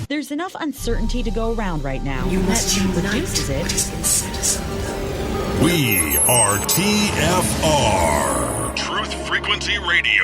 There's enough uncertainty to go around right now. You must unite reduces it. what has been set asunder. We are TFR, Truth Frequency Radio.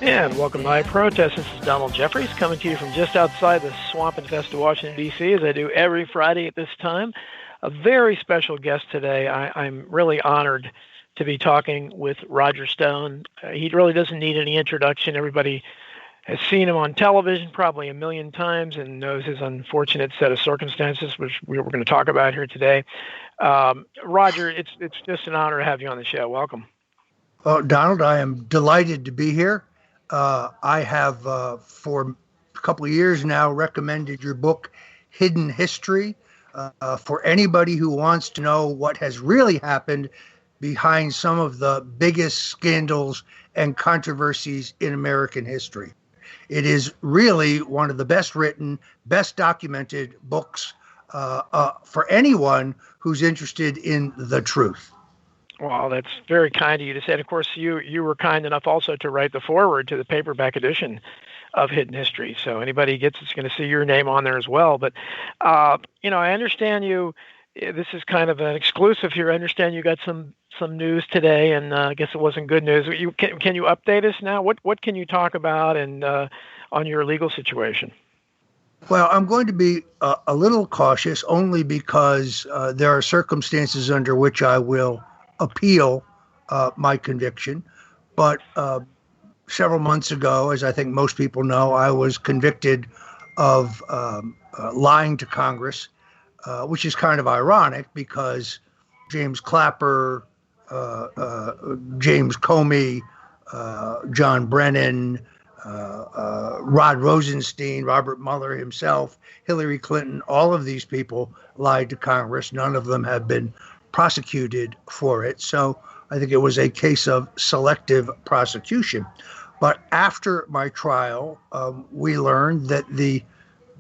And welcome to My Protest. This is Donald Jeffries coming to you from just outside the swamp infested Washington, D.C., as I do every Friday at this time. A very special guest today. I'm really honored to be talking with Roger Stone. He really doesn't need any introduction. Everybody has seen him on television probably a million times and knows his unfortunate set of circumstances, which we're going to talk about here today. Roger, it's just an honor to have you on the show. Welcome. Donald, I am delighted to be here. I have, for a couple of years now, recommended your book, Hidden History, for anybody who wants to know what has really happened behind some of the biggest scandals and controversies in American history. It is really one of the best written, best documented books for anyone who's interested in the truth. Well, that's very kind of you to say. And of course, you were kind enough also to write the foreword to the paperback edition of Hidden History. So anybody gets it's going to see your name on there as well. But, I understand you, this is kind of an exclusive here. I understand you got some news today, and I guess it wasn't good news. Can you update us now? What can you talk about and on your legal situation? Well, I'm going to be a little cautious only because there are circumstances under which I will appeal my conviction. But several months ago, as I think most people know, I was convicted of lying to Congress, which is kind of ironic because James Clapper, James Comey, John Brennan, Rod Rosenstein, Robert Mueller himself, Hillary Clinton, all of these people lied to Congress. None of them have been prosecuted for it. So I think it was a case of selective prosecution. But after my trial, we learned that the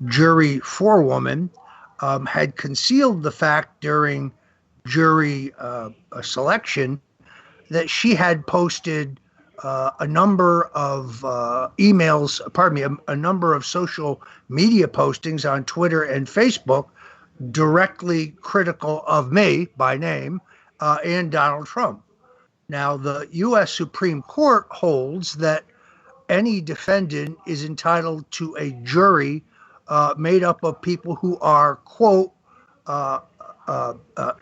jury forewoman had concealed the fact during jury selection that she had posted a number of a number of social media postings on Twitter and Facebook directly critical of me by name and Donald Trump. Now, the U.S. Supreme Court holds that any defendant is entitled to a jury made up of people who are, quote,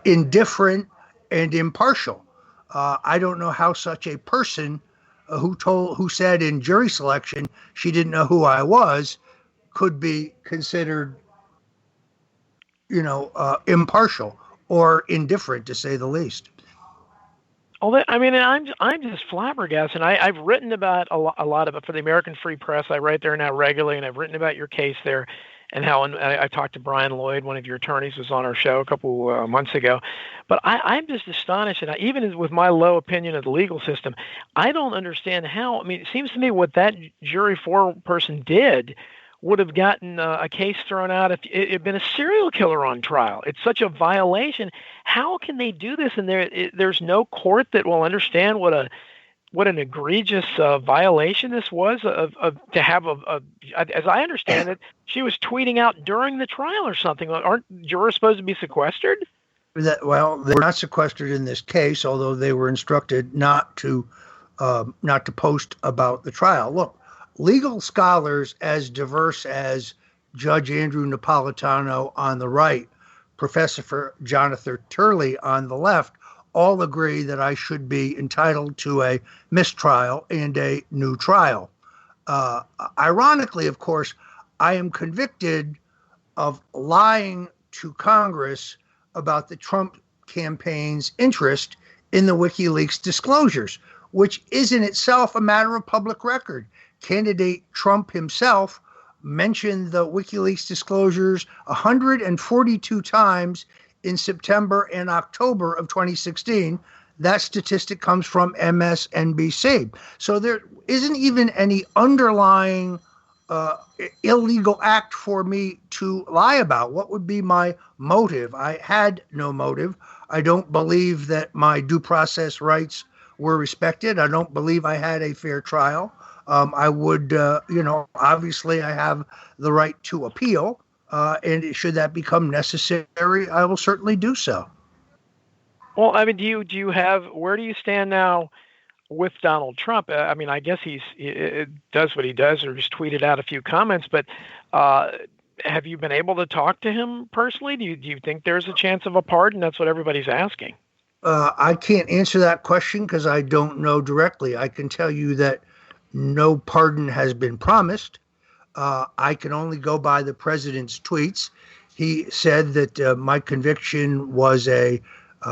indifferent and impartial. I don't know how such a person who said in jury selection she didn't know who I was could be considered, impartial or indifferent, to say the least. Well, I'm just flabbergasted. I've written about a lot of it for the American Free Press. I write there now regularly, and I've written about your case there and how I talked to Brian Lloyd, one of your attorneys, was on our show a couple months ago. But I'm just astonished, and even with my low opinion of the legal system, I don't understand how. It seems to me what that jury foreperson did would have gotten a case thrown out if it had been a serial killer on trial. It's such a violation. How can they do this? And there's no court that will understand what an egregious violation this was to have as I understand it, she was tweeting out during the trial or something. Aren't jurors supposed to be sequestered? Well, they were not sequestered in this case, although they were instructed not to post about the trial. Look, legal scholars as diverse as Judge Andrew Napolitano on the right, Professor Jonathan Turley on the left, all agree that I should be entitled to a mistrial and a new trial. Ironically, of course, I am convicted of lying to Congress about the Trump campaign's interest in the WikiLeaks disclosures, which is in itself a matter of public record. Candidate Trump himself mentioned the WikiLeaks disclosures 142 times in September and October of 2016. That statistic comes from MSNBC. So there isn't even any underlying illegal act for me to lie about. What would be my motive? I had no motive. I don't believe that my due process rights were respected. I don't believe I had a fair trial. I would, obviously I have the right to appeal. And should that become necessary, I will certainly do so. Well, I mean, where do you stand now with Donald Trump? I mean, I guess he does what he does, or just tweeted out a few comments, but have you been able to talk to him personally? Do you think there's a chance of a pardon? That's what everybody's asking. I can't answer that question because I don't know directly. I can tell you that no pardon has been promised. I can only go by the president's tweets. He said that my conviction was a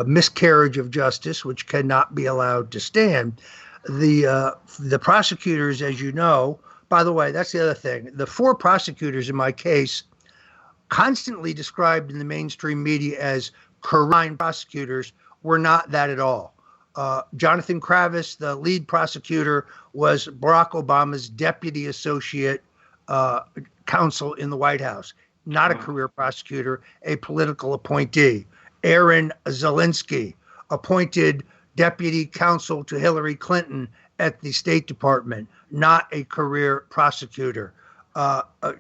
miscarriage of justice, which cannot be allowed to stand. The prosecutors, as you know, by the way, that's the other thing. The 4 prosecutors in my case, constantly described in the mainstream media as corrupt prosecutors, were not that at all. Jonathan Kravis, the lead prosecutor, was Barack Obama's deputy associate counsel in the White House, not a career prosecutor, a political appointee. Aaron Zelinsky, appointed deputy counsel to Hillary Clinton at the State Department, not a career prosecutor.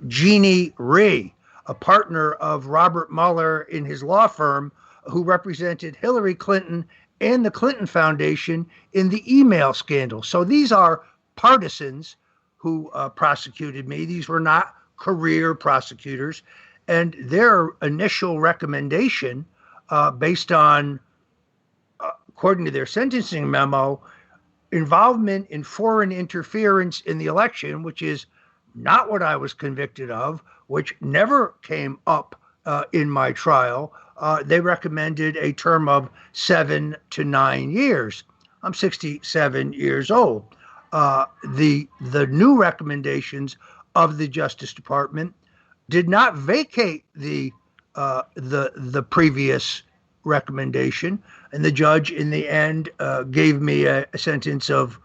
Jeannie Rhee, a partner of Robert Mueller in his law firm, who represented Hillary Clinton and the Clinton Foundation in the email scandal. So these are partisans who prosecuted me. These were not career prosecutors. And their initial recommendation, based on, according to their sentencing memo, involvement in foreign interference in the election, which is not what I was convicted of, which never came up in my trial. They recommended a term of 7 to 9 years. I'm 67 years old. The new recommendations of the Justice Department did not vacate the previous recommendation, and the judge in the end gave me a sentence of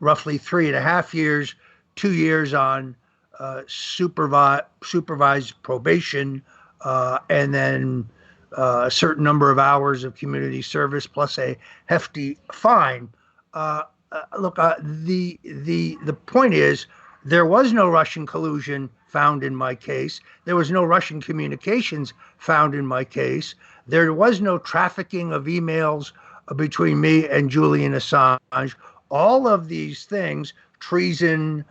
roughly 3.5 years, 2 years on supervised probation, and then a certain number of hours of community service plus a hefty fine. Look, the point is, there was no Russian collusion found in my case. There was no Russian communications found in my case. There was no trafficking of emails between me and Julian Assange. All of these things, treason,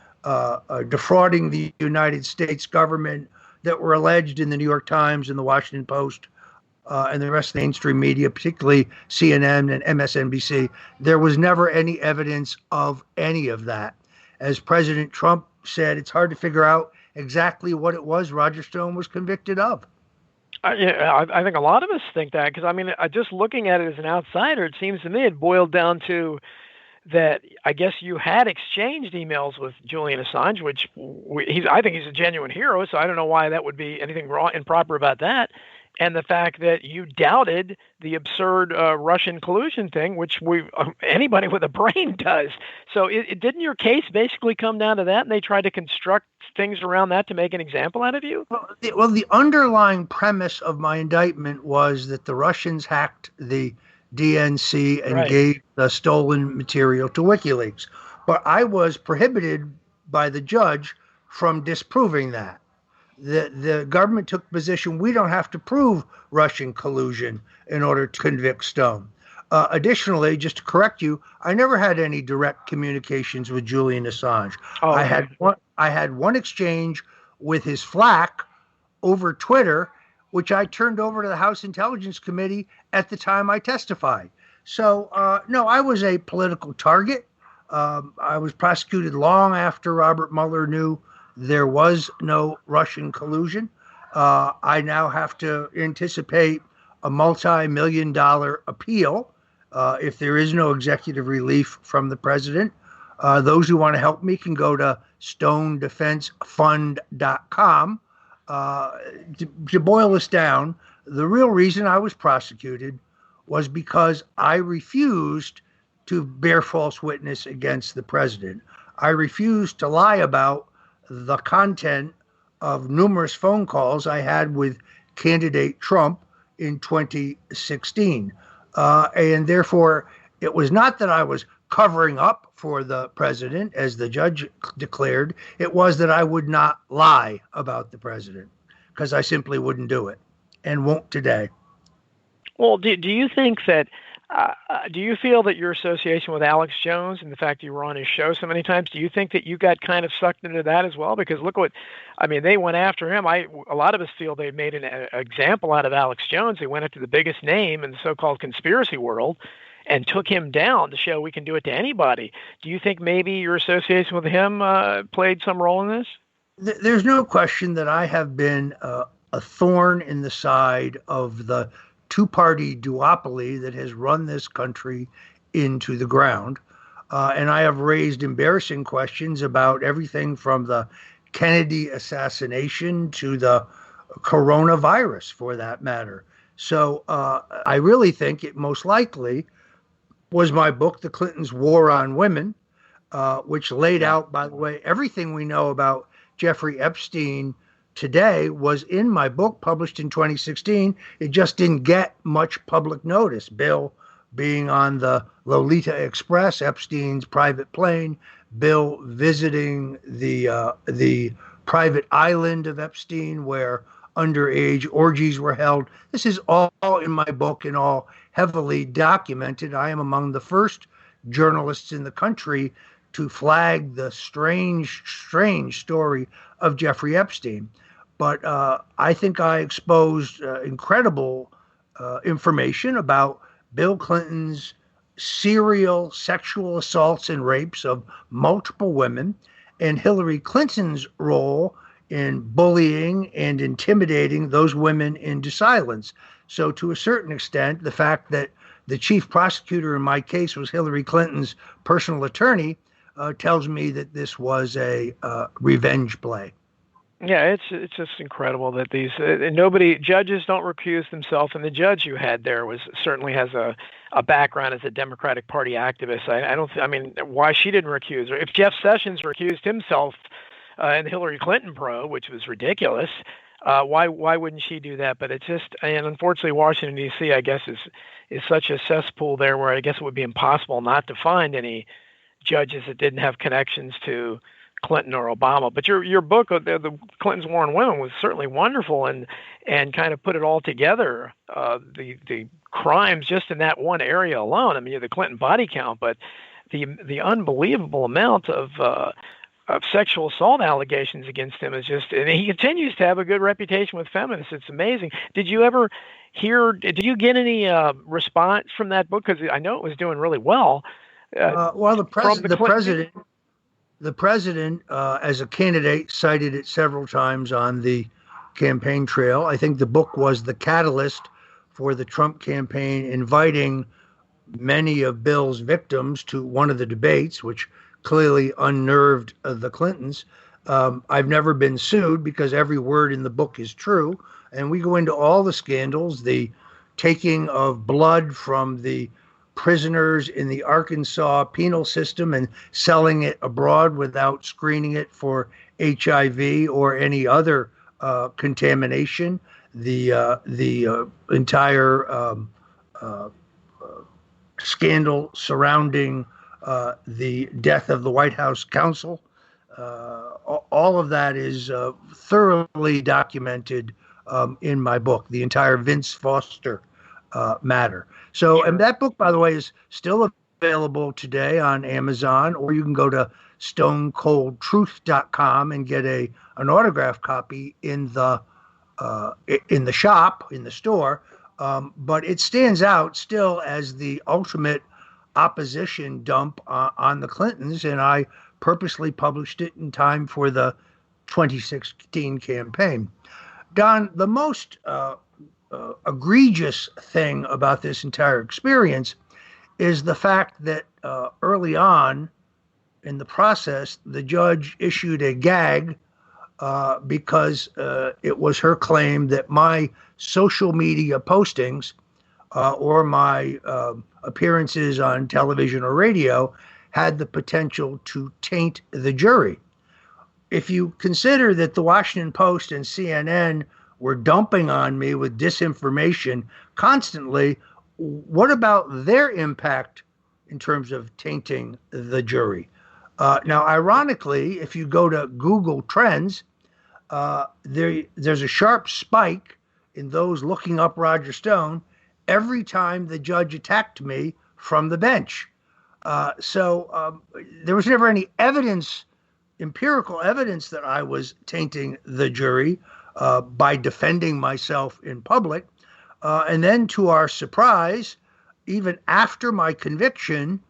defrauding the United States government, that were alleged in the New York Times and the Washington Post and the rest of the mainstream media, particularly CNN and MSNBC, there was never any evidence of any of that. As President Trump said, it's hard to figure out exactly what it was Roger Stone was convicted of. I think a lot of us think that, because, I mean, just looking at it as an outsider, it seems to me it boiled down to that I guess you had exchanged emails with Julian Assange, which I think he's a genuine hero, so I don't know why that would be anything wrong, improper about that. And the fact that you doubted the absurd Russian collusion thing, which anybody with a brain does. So didn't your case basically come down to that, and they tried to construct things around that to make an example out of you? Well, the underlying premise of my indictment was that the Russians hacked the DNC and gave the stolen material to WikiLeaks. But I was prohibited by the judge from disproving that. The government took the position, we don't have to prove Russian collusion in order to convict Stone. Additionally, just to correct you, I never had any direct communications with Julian Assange. Oh, okay. I had one exchange with his flack over Twitter, which I turned over to the House Intelligence Committee at the time I testified. So, no, I was a political target. I was prosecuted long after Robert Mueller knew there was no Russian collusion. I now have to anticipate a multi-million-dollar appeal if there is no executive relief from the president. Those who want to help me can go to stonedefensefund.com. To boil this down, the real reason I was prosecuted was because I refused to bear false witness against the president. I refused to lie about the content of numerous phone calls I had with candidate Trump in 2016. And therefore, it was not that I was covering up for the president, as the judge declared. It was that I would not lie about the president because I simply wouldn't do it and won't today. Well, do you think that, do you feel that your association with Alex Jones and the fact that you were on his show so many times, do you think that you got kind of sucked into that as well? Because look what, I mean, they went after him. A lot of us feel they made an example out of Alex Jones. They went after the biggest name in the so-called conspiracy world and took him down to show we can do it to anybody. Do you think maybe your association with him played some role in this? There's no question that I have been a thorn in the side of the two-party duopoly that has run this country into the ground. And I have raised embarrassing questions about everything from the Kennedy assassination to the coronavirus, for that matter. So I really think it most likely was my book, The Clintons' War on Women, which laid out, by the way, everything we know about Jeffrey Epstein today was in my book published in 2016. It just didn't get much public notice. Bill being on the Lolita Express, Epstein's private plane, Bill visiting the private island of Epstein where underage orgies were held. This is all in my book and all heavily documented. I am among the first journalists in the country to flag the strange story of Jeffrey Epstein. But I think I exposed incredible information about Bill Clinton's serial sexual assaults and rapes of multiple women and Hillary Clinton's role in bullying and intimidating those women into silence. So to a certain extent, the fact that the chief prosecutor in my case was Hillary Clinton's personal attorney tells me that this was a revenge play. Yeah, it's just incredible that these judges don't recuse themselves, and the judge you had there certainly has a background as a Democratic Party activist. I mean, why she didn't recuse her? If Jeff Sessions recused himself in the Hillary Clinton probe, which was ridiculous, why wouldn't she do that? But it's just, and unfortunately, Washington D.C. I guess is such a cesspool there where I guess it would be impossible not to find any judges that didn't have connections to Clinton or Obama. But your book, the Clintons' War on Women, was certainly wonderful and kind of put it all together. The crimes just in that one area alone. I mean, the Clinton body count, but the unbelievable amount of sexual assault allegations against him is just, and he continues to have a good reputation with feminists. It's amazing. Did you get any response from that book? Because I know it was doing really well. Well, the president, as a candidate, cited it several times on the campaign trail. I think the book was the catalyst for the Trump campaign inviting many of Bill's victims to one of the debates, which clearly unnerved the Clintons. I've never been sued because every word in the book is true. And we go into all the scandals, the taking of blood from the prisoners in the Arkansas penal system and selling it abroad without screening it for HIV or any other contamination, the entire scandal surrounding the death of the White House counsel. All of that is thoroughly documented in my book, the entire Vince Foster matter. So, and that book, by the way, is still available today on Amazon, or you can go to stonecoldtruth.com and get an autographed copy in the shop, in the store. But it stands out still as the ultimate opposition dump on the Clintons, and I purposely published it in time for the 2016 campaign. Don, the most egregious thing about this entire experience is the fact that early on in the process, the judge issued a gag because it was her claim that my social media postings or my appearances on television or radio had the potential to taint the jury. If you consider that the Washington Post and CNN were dumping on me with disinformation constantly, what about their impact in terms of tainting the jury? Now, ironically, if you go to Google Trends, there's a sharp spike in those looking up Roger Stone every time the judge attacked me from the bench. So there was never any evidence, empirical evidence, that I was tainting the jury by defending myself in public. And then to our surprise, even after my conviction,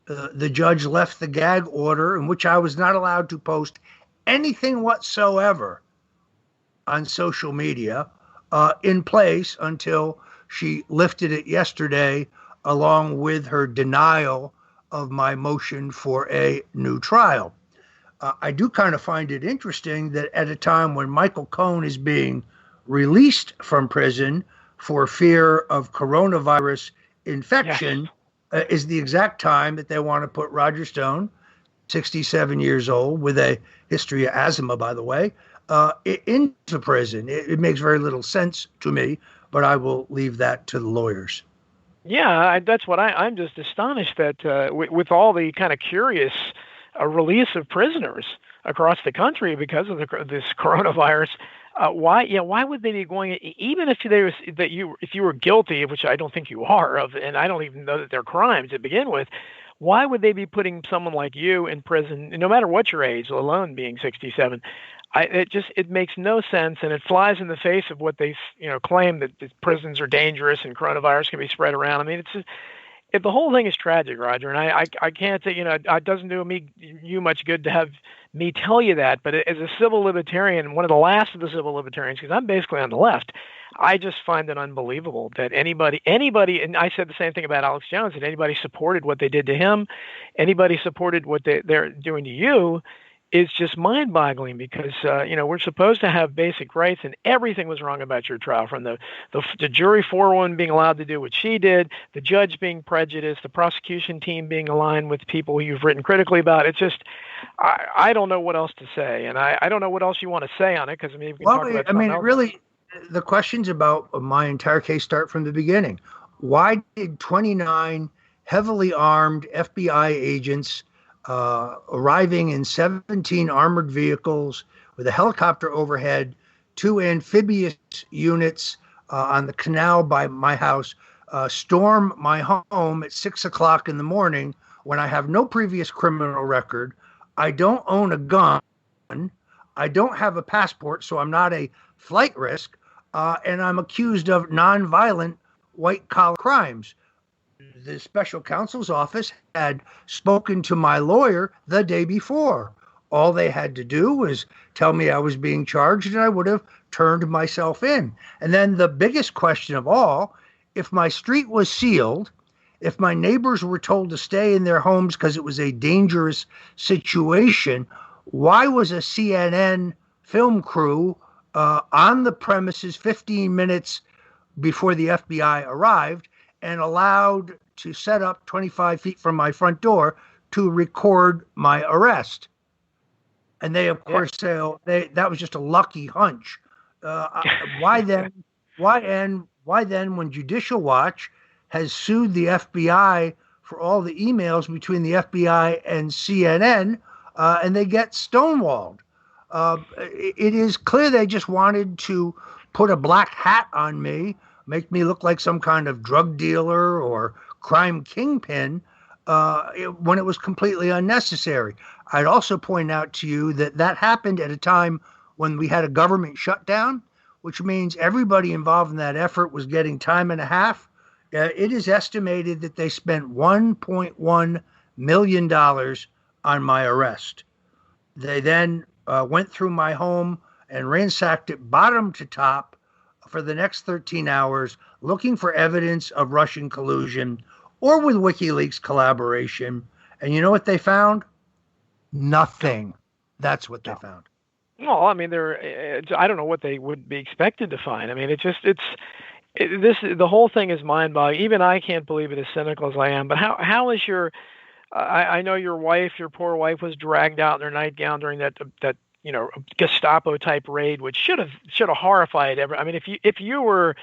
the judge left the gag order in which I was not allowed to post anything whatsoever on social media in place until she lifted it yesterday, along with her denial of my motion for a new trial. I do kind of find it interesting that at a time when Michael Cohen is being released from prison for fear of coronavirus infection, is the exact time that they want to put Roger Stone, 67 years old, with a history of asthma, by the way, into prison. It makes very little sense to me, but I will leave that to the lawyers. Yeah, that's what I'm just astonished that with all the kind of curious release of prisoners across the country because of this coronavirus, why would they be going, even if if you were guilty, which I don't think you are of, and I don't even know that they're crimes to begin with, why would they be putting someone like you in prison, no matter what your age, let alone being 67? It makes no sense, and it flies in the face of what they claim, that prisons are dangerous and coronavirus can be spread around. I mean, the whole thing is tragic, Roger, and I can't say, it doesn't do you much good to have me tell you that, but as a civil libertarian, one of the last of the civil libertarians, because I'm basically on the left, I just find it unbelievable that anybody, and I said the same thing about Alex Jones, that anybody supported what they did to him, anybody supported what they're doing to you, is just mind-boggling, because we're supposed to have basic rights, and everything was wrong about your trial, from the jury forewoman being allowed to do what she did, the judge being prejudiced, the prosecution team being aligned with people who you've written critically about. It's just, I don't know what else to say, and I don't know what else you want to say on it, because we can talk about something else. Really, the questions about my entire case start from the beginning. Why did 29 heavily armed FBI agents arriving in 17 armored vehicles with a helicopter overhead, 2 amphibious units on the canal by my house, storm my home at 6 o'clock in the morning when I have no previous criminal record? I don't own a gun. I don't have a passport, so I'm not a flight risk. And I'm accused of nonviolent white-collar crimes. The special counsel's office had spoken to my lawyer the day before. All they had to do was tell me I was being charged, and I would have turned myself in. And then the biggest question of all, if my street was sealed, if my neighbors were told to stay in their homes because it was a dangerous situation, why was a CNN film crew on the premises 15 minutes before the FBI arrived and allowed to set up 25 feet from my front door to record my arrest? And they, of course, say, that was just a lucky hunch. Why then, when Judicial Watch has sued the FBI for all the emails between the FBI and CNN, and they get stonewalled? It is clear they just wanted to put a black hat on me, make me look like some kind of drug dealer or crime kingpin, when it was completely unnecessary. I'd also point out to you that happened at a time when we had a government shutdown, which means everybody involved in that effort was getting time and a half It is estimated that they spent $1.1 million on my arrest. They then went through my home and ransacked it bottom to top for the next 13 hours, looking for evidence of Russian collusion or with WikiLeaks collaboration. And you know what they found? Nothing. That's what they found. Well, I mean, I don't know what they would be expected to find. I mean, the whole thing is mind-boggling. Even I can't believe it, as cynical as I am. But how is your? I know your poor wife, was dragged out in her nightgown during that Gestapo type raid, which should have horrified everyone. I mean, if you were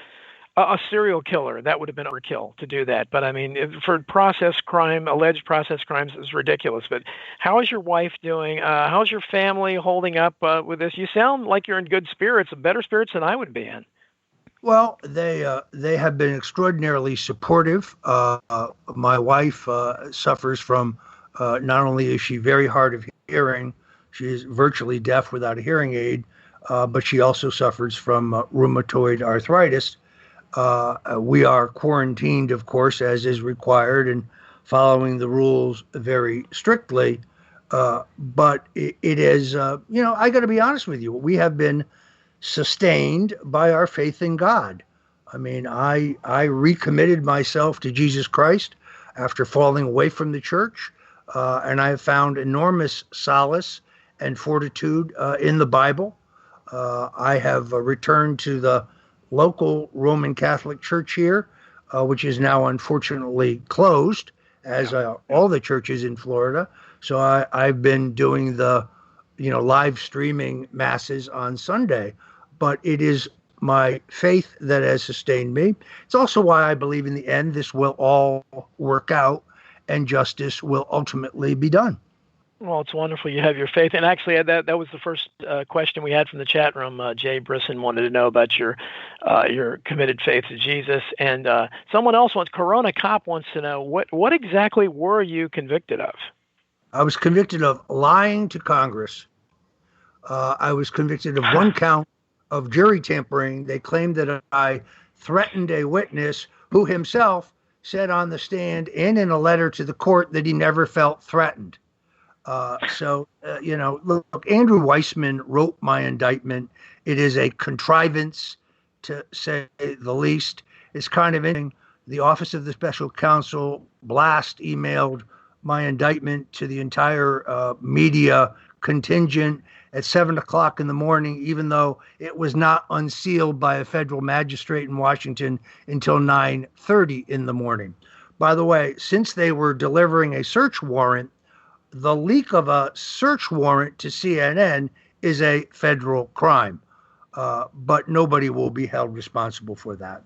a serial killer, that would have been overkill to do that. But I mean, for alleged process crimes, it's ridiculous. But how is your wife doing? How's your family holding up with this? You sound like you're in good spirits, better spirits than I would be in. Well, they have been extraordinarily supportive. My wife suffers from not only is she very hard of hearing, she is virtually deaf without a hearing aid, but she also suffers from rheumatoid arthritis. We are quarantined, of course, as is required, and following the rules very strictly. But it is, I got to be honest with you. We have been sustained by our faith in God. I mean, I recommitted myself to Jesus Christ after falling away from the church, and I have found enormous solace and fortitude in the Bible. I have returned to the local Roman Catholic Church here, which is now unfortunately closed, as all the churches in Florida. So I've been doing the, live streaming masses on Sunday. But it is my faith that has sustained me. It's also why I believe in the end this will all work out and justice will ultimately be done. Well, it's wonderful you have your faith. And actually, that was the first question we had from the chat room. Jay Brisson wanted to know about your committed faith to Jesus. And someone else Corona Cop wants to know, what exactly were you convicted of? I was convicted of lying to Congress. I was convicted of one count of jury tampering. They claimed that I threatened a witness who himself said on the stand and in a letter to the court that he never felt threatened. Look, Andrew Weissman wrote my indictment. It is a contrivance, to say the least. It's kind of interesting. The Office of the Special Counsel emailed my indictment to the entire media contingent at 7:00 in the morning, even though it was not unsealed by a federal magistrate in Washington until 9:30 in the morning. By the way, since they were delivering a search warrant, the leak of a search warrant to CNN is a federal crime, but nobody will be held responsible for that.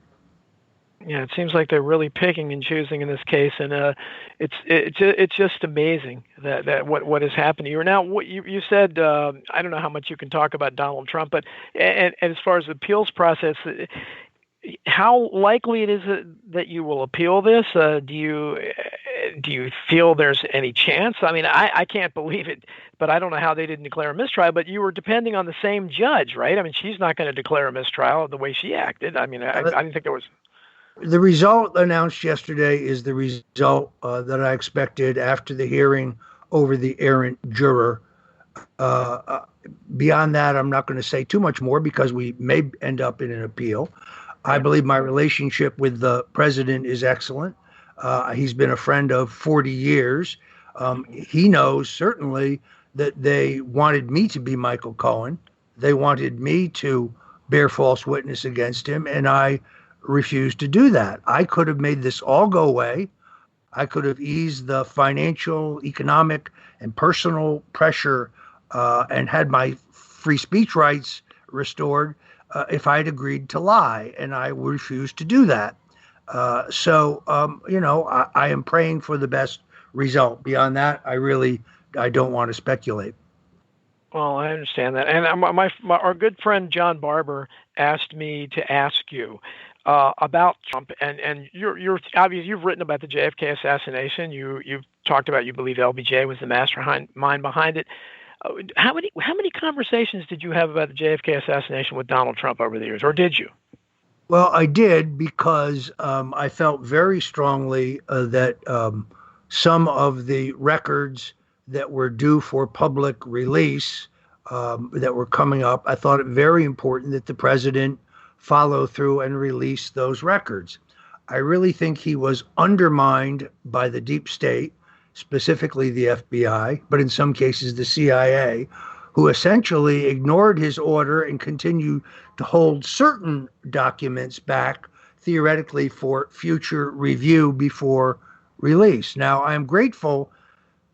Yeah, it seems like they're really picking and choosing in this case, and it's just amazing that what has happened here. Now, what you said, I don't know how much you can talk about Donald Trump, but and as far as the appeals process, how likely it is that you will appeal this? Do you feel there's any chance? I mean, I can't believe it, but I don't know how they didn't declare a mistrial. But you were depending on the same judge, right? I mean, she's not going to declare a mistrial the way she acted. I mean, I didn't think there was. The result announced yesterday is the result that I expected after the hearing over the errant juror. Beyond that, I'm not going to say too much more because we may end up in an appeal. I believe my relationship with the president is excellent. He's been a friend of 40 years. He knows certainly that they wanted me to be Michael Cohen. They wanted me to bear false witness against him, and I refused to do that. I could have made this all go away. I could have eased the financial, economic, and personal pressure and had my free speech rights restored if I had agreed to lie, and I refused to do that. I am praying for the best result. Beyond that, I don't want to speculate. Well, I understand that. And our good friend John Barber asked me to ask you about Trump, and you're obviously you've written about the JFK assassination. You've talked about you believe LBJ was the mastermind behind it. How many conversations did you have about the JFK assassination with Donald Trump over the years, or did you? Well, I did because I felt very strongly that some of the records that were due for public release that were coming up, I thought it very important that the president follow through and release those records. I really think he was undermined by the deep state, specifically the FBI, but in some cases the CIA, who essentially ignored his order and continued to hold certain documents back theoretically for future review before release. Now, I'm grateful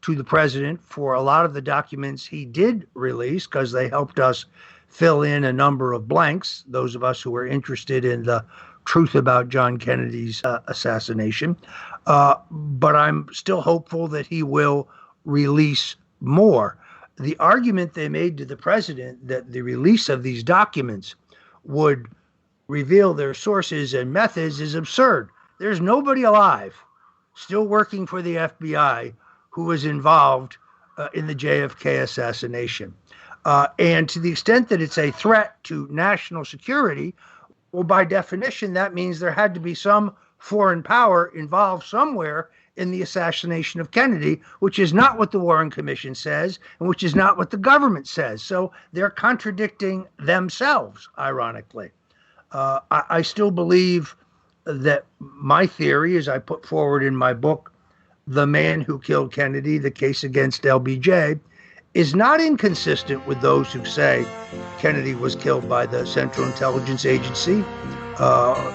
to the president for a lot of the documents he did release because they helped us fill in a number of blanks, those of us who were interested in the truth about John Kennedy's assassination. But I'm still hopeful that he will release more. The argument they made to the president that the release of these documents would reveal their sources and methods is absurd. There's nobody alive still working for the FBI who was involved in the JFK assassination. And to the extent that it's a threat to national security, well, by definition, that means there had to be some foreign power involved somewhere in the assassination of Kennedy, which is not what the Warren Commission says, and which is not what the government says. So they're contradicting themselves, ironically. I still believe that my theory, as I put forward in my book, The Man Who Killed Kennedy, The Case Against LBJ, is not inconsistent with those who say Kennedy was killed by the Central Intelligence Agency,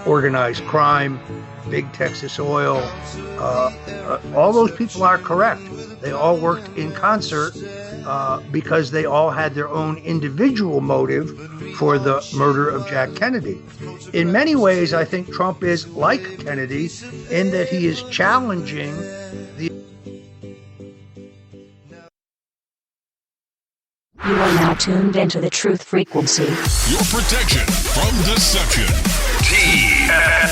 organized crime, Big Texas Oil. All those people are correct. They all worked in concert because they all had their own individual motive for the murder of Jack Kennedy. In many ways, I think Trump is like Kennedy in that he is challenging the... You are now tuned into the truth frequency. Your protection from deception. TLR.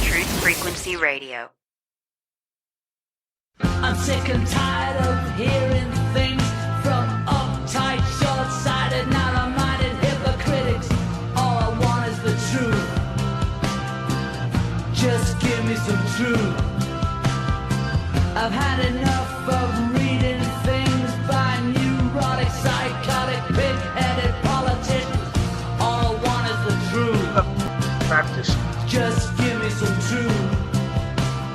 Truth Frequency Radio. I'm sick and tired of hearing things from uptight, short-sighted, narrow-minded hypocritics. All I want is the truth. Just give me some truth. I've had enough of reading things by neurotic, psychotic, pig-headed politicians. All I want is the truth. practice. Just give me some truth.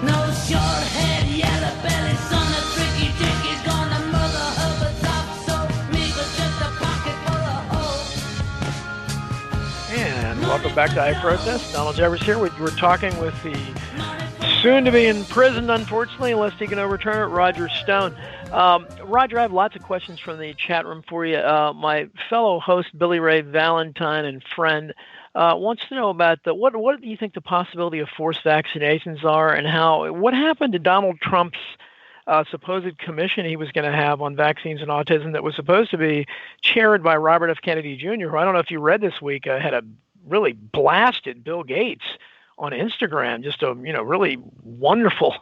No short head, yellow belly, son of tricky dicky's gonna mother her but top so me was just a pocket full of hope. And welcome back to I Protest. Donald Jeffries here. We're talking with the soon-to-be in prison, unfortunately, unless he can overturn it, Roger Stone. Roger, I have lots of questions from the chat room for you. My fellow host, Billy Ray Valentine and friend, wants to know about what do you think the possibility of forced vaccinations are, and what happened to Donald Trump's supposed commission he was going to have on vaccines and autism that was supposed to be chaired by Robert F. Kennedy Jr., who I don't know if you read this week, had a really blasted Bill Gates on Instagram, just a really wonderful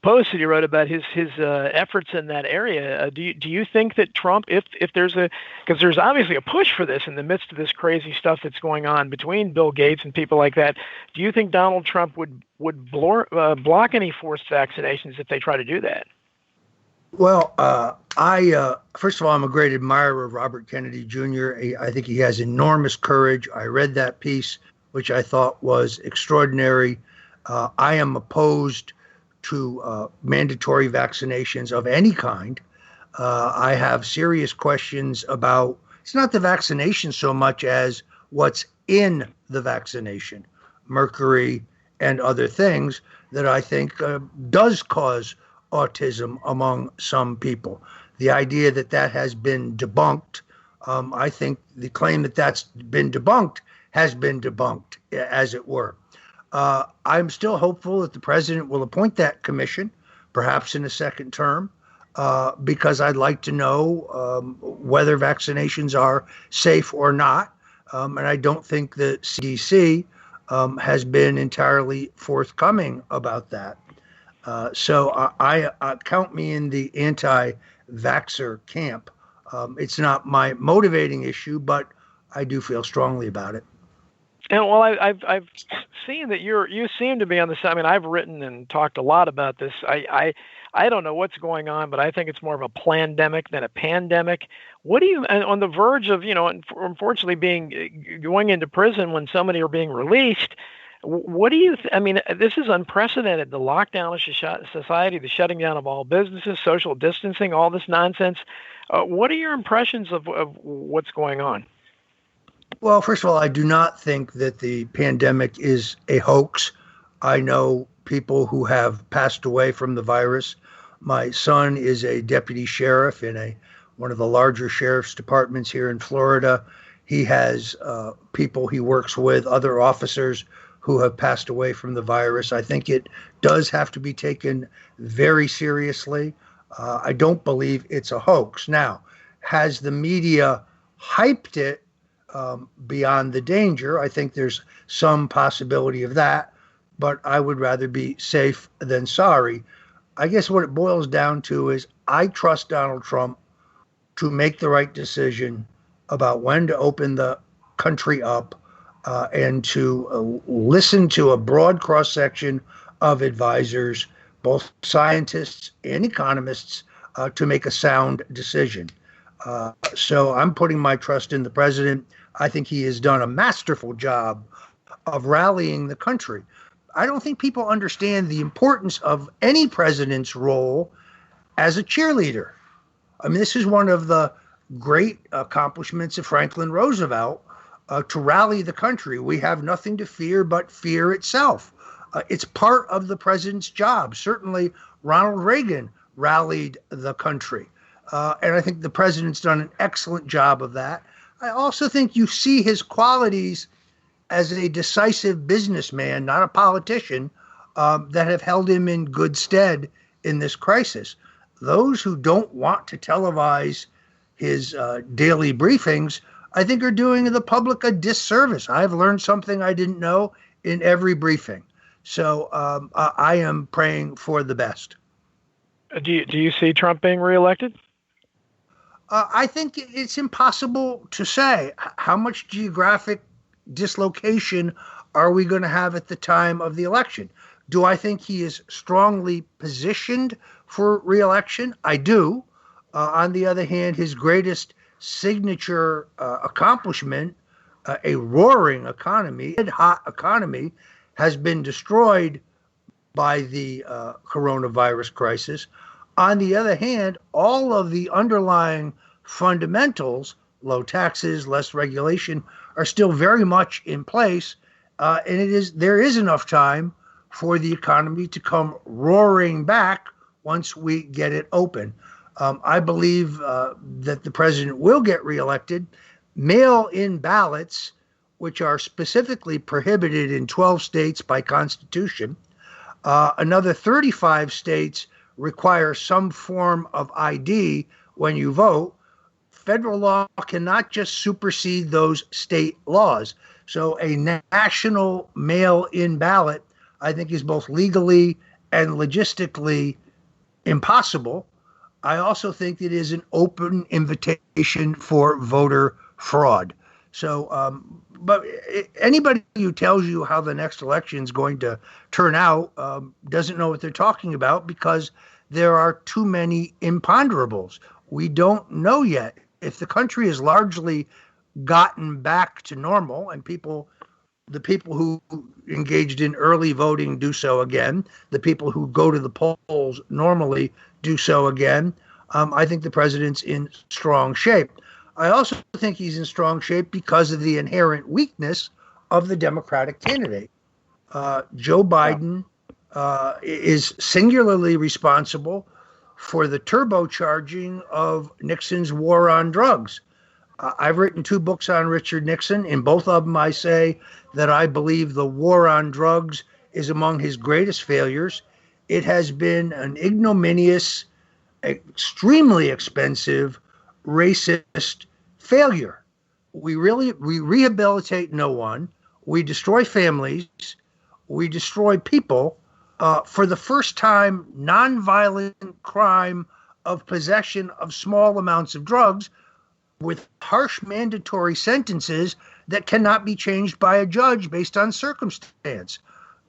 post that he wrote about his efforts in that area. Do you think that Trump, if there's because there's obviously a push for this in the midst of this crazy stuff that's going on between Bill Gates and people like that, do you think Donald Trump would block any forced vaccinations if they try to do that? Well, I first of all, I'm a great admirer of Robert Kennedy Jr. I think he has enormous courage. I read that piece, which I thought was extraordinary. I am opposed to mandatory vaccinations of any kind. I have serious questions about, it's not the vaccination so much as what's in the vaccination, mercury and other things that I think does cause autism among some people. The idea that has been debunked, I think the claim that that's been debunked has been debunked, as it were. I'm still hopeful that the president will appoint that commission, perhaps in a second term, because I'd like to know whether vaccinations are safe or not. And I don't think the CDC has been entirely forthcoming about that. So I count me in the anti-vaxxer camp. It's not my motivating issue, but I do feel strongly about it. And well, I've seen that you seem to be on the side. I mean, I've written and talked a lot about this. I don't know what's going on, but I think it's more of a plandemic than a pandemic. What do you, and on the verge of, unfortunately going into prison when so many are being released? What do you? I mean, this is unprecedented. The lockdown of society, the shutting down of all businesses, social distancing, all this nonsense. What are your impressions of what's going on? Well, first of all, I do not think that the pandemic is a hoax. I know people who have passed away from the virus. My son is a deputy sheriff in one of the larger sheriff's departments here in Florida. He has people he works with, other officers who have passed away from the virus. I think it does have to be taken very seriously. I don't believe it's a hoax. Now, has the media hyped it beyond the danger? I think there's some possibility of that, but I would rather be safe than sorry. I guess what it boils down to is I trust Donald Trump to make the right decision about when to open the country up and to listen to a broad cross-section of advisors, both scientists and economists, to make a sound decision. So I'm putting my trust in the president. I think he has done a masterful job of rallying the country. I don't think people understand the importance of any president's role as a cheerleader. I mean, this is one of the great accomplishments of Franklin Roosevelt, to rally the country. We have nothing to fear but fear itself. It's part of the president's job. Certainly, Ronald Reagan rallied the country. And I think the president's done an excellent job of that. I also think you see his qualities as a decisive businessman, not a politician, that have held him in good stead in this crisis. Those who don't want to televise his daily briefings, I think, are doing the public a disservice. I've learned something I didn't know in every briefing. So I am praying for the best. Do you see Trump being reelected? I think it's impossible to say. How much geographic dislocation are we going to have at the time of the election? Do I think he is strongly positioned for reelection? I do. On the other hand, his greatest signature accomplishment, a roaring economy, a hot economy, has been destroyed by the coronavirus crisis. On the other hand, all of the underlying fundamentals, low taxes, less regulation, are still very much in place. And there is enough time for the economy to come roaring back once we get it open. I believe that the president will get reelected. Mail-in ballots, which are specifically prohibited in 12 states by Constitution, another 35 states require some form of ID when you vote. Federal law cannot just supersede those state laws. So a national mail-in ballot, I think, is both legally and logistically impossible. I also think it is an open invitation for voter fraud. So, but anybody who tells you how the next election is going to turn out doesn't know what they're talking about, because there are too many imponderables. We don't know yet. If the country has largely gotten back to normal and the people who engaged in early voting do so again, the people who go to the polls normally do so again, I think the president's in strong shape. I also think he's in strong shape because of the inherent weakness of the Democratic candidate. Joe Biden is singularly responsible for the turbocharging of Nixon's war on drugs. I've written 2 books on Richard Nixon. In both of them, I say that I believe the war on drugs is among his greatest failures. It has been an ignominious, extremely expensive, racist failure. We rehabilitate no one. We destroy families. We destroy people. For the first time, nonviolent crime of possession of small amounts of drugs with harsh mandatory sentences that cannot be changed by a judge based on circumstance.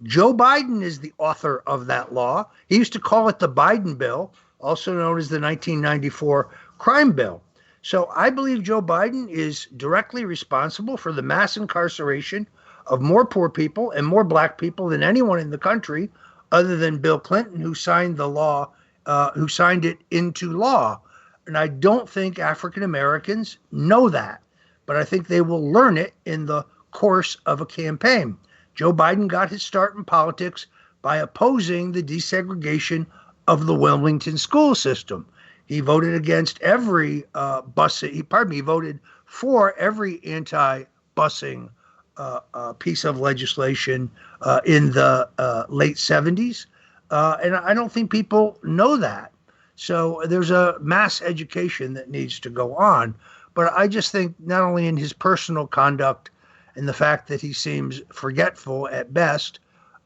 Joe Biden is the author of that law. He used to call it the Biden bill, also known as the 1994 crime bill. So I believe Joe Biden is directly responsible for the mass incarceration of more poor people and more black people than anyone in the country, other than Bill Clinton, who signed the law, who signed it into law. And I don't think African Americans know that, but I think they will learn it in the course of a campaign. Joe Biden got his start in politics by opposing the desegregation of the Wilmington school system. He voted against every he voted for every anti-busing piece of legislation in the late 70s. And I don't think people know that. So there's a mass education that needs to go on. But I just think not only in his personal conduct and the fact that he seems forgetful at best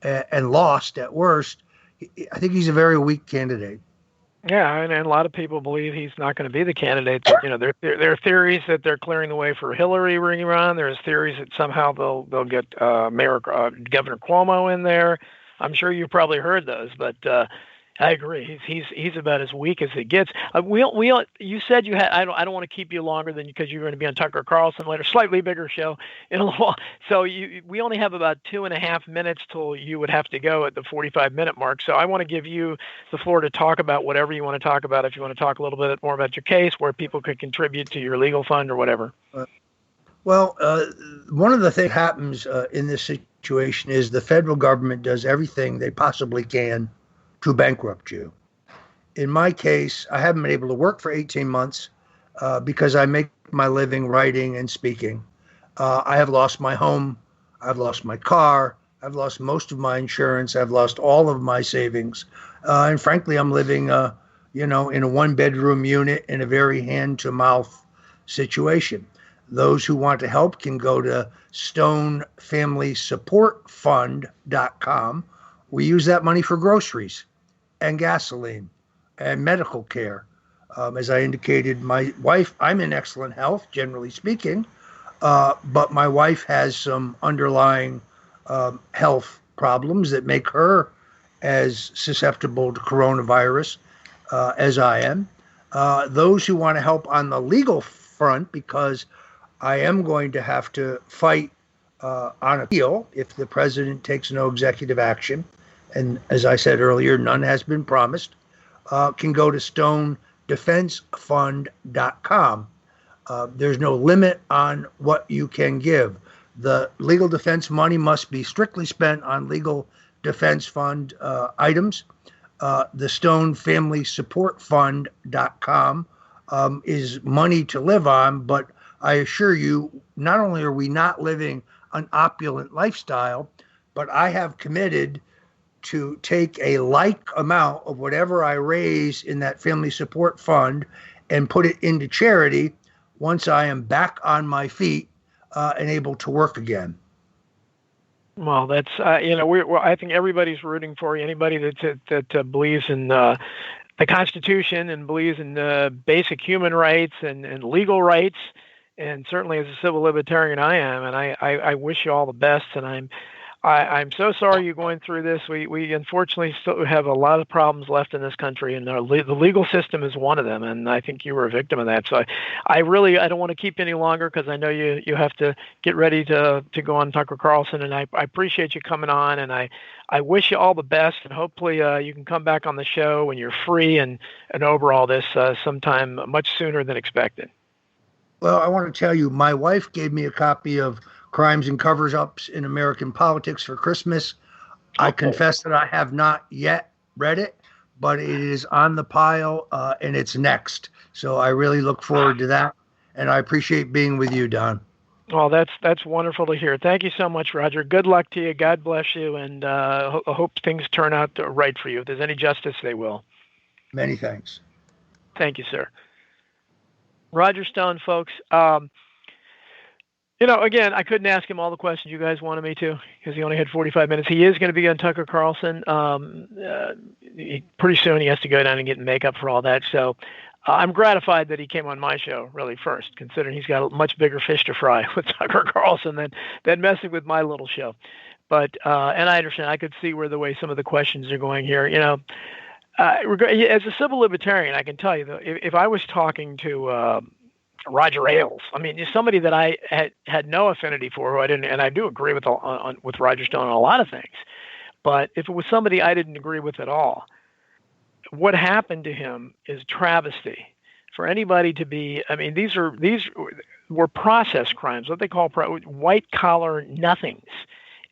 and lost at worst, I think he's a very weak candidate. Yeah, and a lot of people believe he's not going to be the candidate. That, there are theories that they're clearing the way for Hillary ringing around. There's theories that somehow they'll get Governor Cuomo in there. I'm sure you've probably heard those, but I agree. He's about as weak as it gets. You said you had. I don't want to keep you longer than because you're going to be on Tucker Carlson later, slightly bigger show in a little while. So we only have about 2.5 minutes till you would have to go at the 45-minute mark. So I want to give you the floor to talk about whatever you want to talk about. If you want to talk a little bit more about your case, where people could contribute to your legal fund or whatever. Well, one of the things that happens in this situation is the federal government does everything they possibly can to bankrupt you. In my case, I haven't been able to work for 18 months because I make my living writing and speaking. I have lost my home. I've lost my car. I've lost most of my insurance. I've lost all of my savings. And frankly, I'm living, in a one-bedroom unit in a very hand-to-mouth situation. Those who want to help can go to stonefamilysupportfund.com. We use that money for groceries and gasoline and medical care. As I indicated, my wife, I'm in excellent health, generally speaking, but my wife has some underlying health problems that make her as susceptible to coronavirus as I am. Those who want to help on the legal front, because I am going to have to fight on appeal if the president takes no executive action. And as I said earlier, none has been promised, can go to stonedefensefund.com. There's no limit on what you can give. The legal defense money must be strictly spent on legal defense fund items. The stonefamilysupportfund.com is money to live on, but I assure you, not only are we not living an opulent lifestyle, but I have committed to take a like amount of whatever I raise in that family support fund and put it into charity once I am back on my feet and able to work again. Well, that's I think everybody's rooting for you. Anybody that believes in the Constitution and believes in basic human rights and legal rights, and certainly as a civil libertarian I am, and I wish you all the best. And I'm so sorry you're going through this. We unfortunately still have a lot of problems left in this country, and the legal system is one of them. And I think you were a victim of that. So I don't want to keep you any longer because I know you have to get ready to go on Tucker Carlson. And I appreciate you coming on, and I wish you all the best. And hopefully you can come back on the show when you're free and over all this sometime much sooner than expected. Well, I want to tell you, my wife gave me a copy of Crimes and Cover-Ups in American Politics for Christmas. I confess that I have not yet read it, but it is on the pile and it's next. So I really look forward to that. And I appreciate being with you, Don. Well, that's wonderful to hear. Thank you so much, Roger. Good luck to you. God bless you. And I hope things turn out right for you. If there's any justice, they will. Many thanks. Thank you, sir. Roger Stone, folks. Again, I couldn't ask him all the questions you guys wanted me to because he only had 45 minutes. He is going to be on Tucker Carlson. Pretty soon he has to go down and get makeup for all that. So I'm gratified that he came on my show really first, considering he's got a much bigger fish to fry with Tucker Carlson than messing with my little show. But and I understand, I could see where the way some of the questions are going here. As a civil libertarian, I can tell you, though, if I was talking to Roger Ailes, I mean, just somebody that I had no affinity for, who I didn't, and I do agree with with Roger Stone on a lot of things, but if it was somebody I didn't agree with at all, what happened to him is travesty. For anybody to be, I mean, these were process crimes, what they call white collar nothings.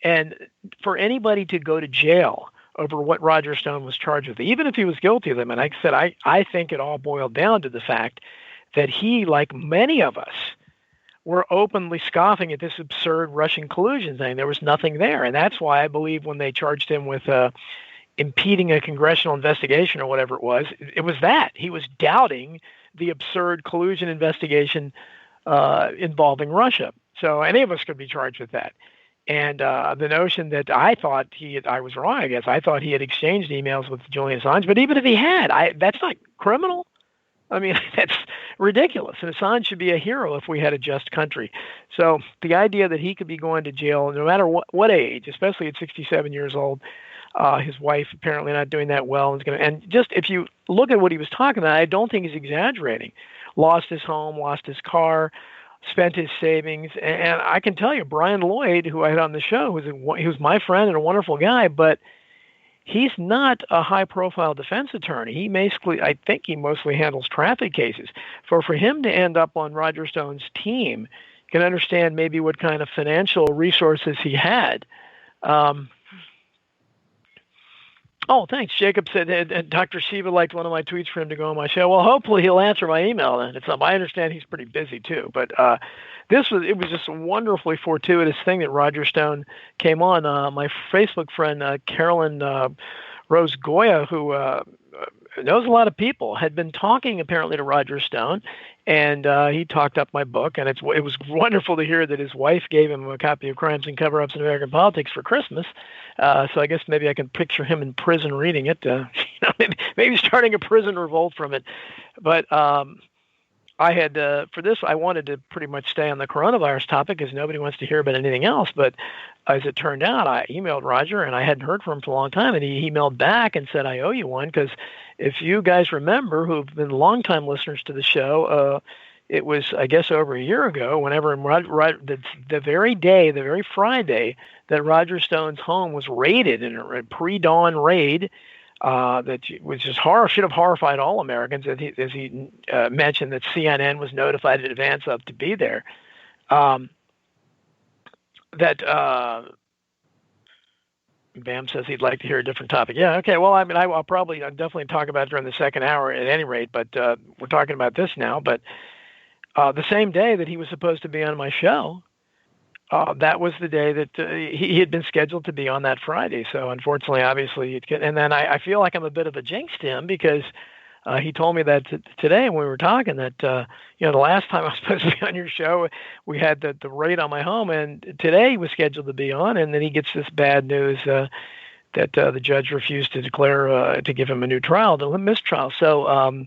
And for anybody to go to jail over what Roger Stone was charged with, even if he was guilty of them, and like I said, I think it all boiled down to the fact that he, like many of us, were openly scoffing at this absurd Russian collusion thing. There was nothing there. And that's why I believe when they charged him with impeding a congressional investigation or whatever it was that. He was doubting the absurd collusion investigation involving Russia. So any of us could be charged with that. And the notion that I was wrong, I guess. I thought he had exchanged emails with Julian Assange, but even if he had, that's not criminal. I mean, that's ridiculous. And Assange should be a hero if we had a just country. So the idea that he could be going to jail, no matter what age, especially at 67 years old, his wife apparently not doing that well, and just if you look at what he was talking about, I don't think he's exaggerating. Lost his home, lost his car, spent his savings, and I can tell you, Brian Lloyd, who I had on the show, he was my friend and a wonderful guy, but he's not a high-profile defense attorney. I think he mostly handles traffic cases. For him to end up on Roger Stone's team, you can understand maybe what kind of financial resources he had. Oh, thanks. Jacob said Dr. Shiva liked one of my tweets for him to go on my show. Well, hopefully he'll answer my email then. I understand he's pretty busy too, but it was just a wonderfully fortuitous thing that Roger Stone came on. My Facebook friend Carolyn Rose Goya, who knows a lot of people, had been talking apparently to Roger Stone, and he talked up my book, and it was wonderful to hear that his wife gave him a copy of Crimes and Cover-Ups in American Politics for Christmas. So I guess maybe I can picture him in prison reading it, maybe starting a prison revolt from it. But I had, for this, I wanted to pretty much stay on the coronavirus topic because nobody wants to hear about anything else. But as it turned out, I emailed Roger, and I hadn't heard from him for a long time, and he emailed back and said, I owe you one, because if you guys remember, who've been longtime listeners to the show, it was, I guess, over a year ago, whenever the very Friday that Roger Stone's home was raided in a pre-dawn raid, that was just should have horrified all Americans, as he mentioned that CNN was notified in advance of to be there. Bam says he'd like to hear a different topic. Yeah, okay. Well, I mean, I'll definitely talk about it during the second hour at any rate, but we're talking about this now. But the same day that he was supposed to be on my show, that was the day that he had been scheduled to be on that Friday. So unfortunately, obviously, and then I feel like I'm a bit of a jinx to him because he told me that today when we were talking that, the last time I was supposed to be on your show, we had the raid on my home, and today he was scheduled to be on, and then he gets this bad news that the judge refused to declare to give him a new trial, the mistrial. So,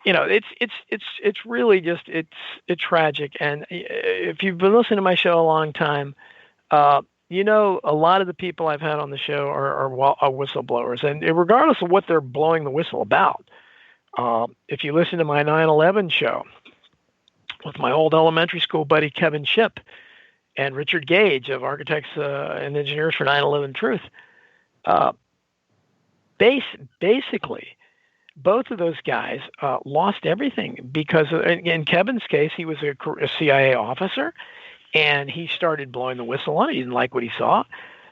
it's really just it's tragic. And if you've been listening to my show a long time, a lot of the people I've had on the show are whistleblowers, and regardless of what they're blowing the whistle about. If you listen to my 9/11 show with my old elementary school buddy Kevin Shipp and Richard Gage of Architects and Engineers for 9/11 Truth, basically, both of those guys lost everything because, in Kevin's case, he was a CIA officer, and he started blowing the whistle on it. He didn't like what he saw.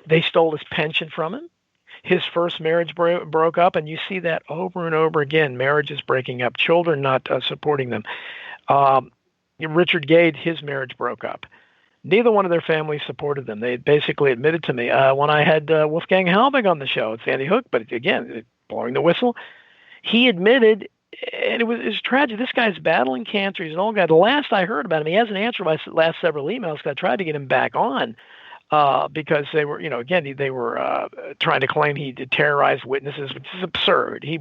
They stole his pension from him. His first marriage broke up, and you see that over and over again. Marriages breaking up, children not supporting them. Richard Gage, his marriage broke up. Neither one of their families supported them. They basically admitted to me when I had Wolfgang Halbig on the show at Sandy Hook, but again, blowing the whistle. He admitted, and it was tragic. This guy's battling cancer. He's an old guy. The last I heard about him, he hasn't answered my last several emails because I tried to get him back on because they were, they were trying to claim he terrorized witnesses, which is absurd. He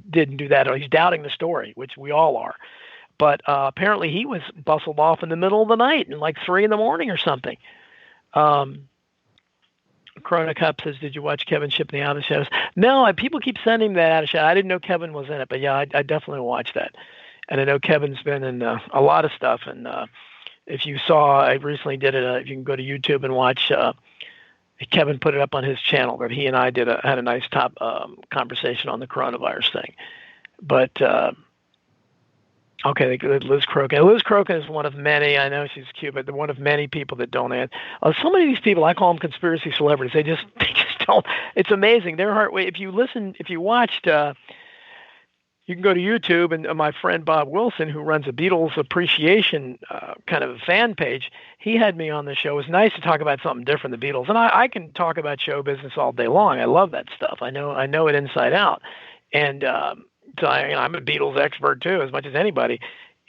didn't do that, or he's doubting the story, which we all are. But apparently he was bustled off in the middle of the night, and like 3 a.m. or something. Corona Cup says, "Did you watch Kevin Ship in the Out of Shadows?" No, people keep sending that Out of Shadows. I didn't know Kevin was in it, but yeah, I definitely watched that. And I know Kevin's been in a lot of stuff. And if you saw, I recently did it. If you can go to YouTube and watch, Kevin put it up on his channel that he and I had a nice top conversation on the coronavirus thing. But okay, Liz Crokin. Liz Crokin is one of many. I know she's cute, but one of many people that don't add. So many of these people, I call them conspiracy celebrities. They just don't. It's amazing. Their heart. If you watched, you can go to YouTube, and my friend Bob Wilson, who runs a Beatles appreciation kind of a fan page, he had me on the show. It was nice to talk about something different, the Beatles. And I can talk about show business all day long. I love that stuff. I know it inside out. And so I'm a Beatles expert too, as much as anybody.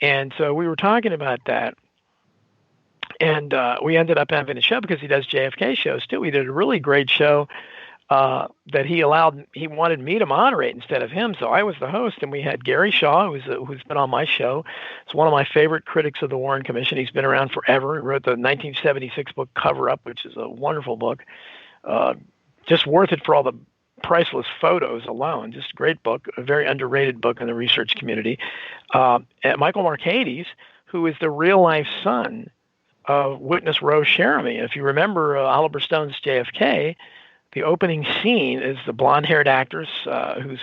And so we were talking about that. And we ended up having a show because he does JFK shows too. We did a really great show that he wanted me to moderate instead of him. So I was the host, and we had Gary Shaw, who's been on my show. It's one of my favorite critics of the Warren Commission. He's been around forever. He wrote the 1976 book Cover Up, which is a wonderful book. Just worth it for all the priceless photos alone. Just a great book, a very underrated book in the research community. And Michael Markades, who is the real-life son of witness Rose Sheremy. If you remember Oliver Stone's JFK, the opening scene is the blonde-haired actress who's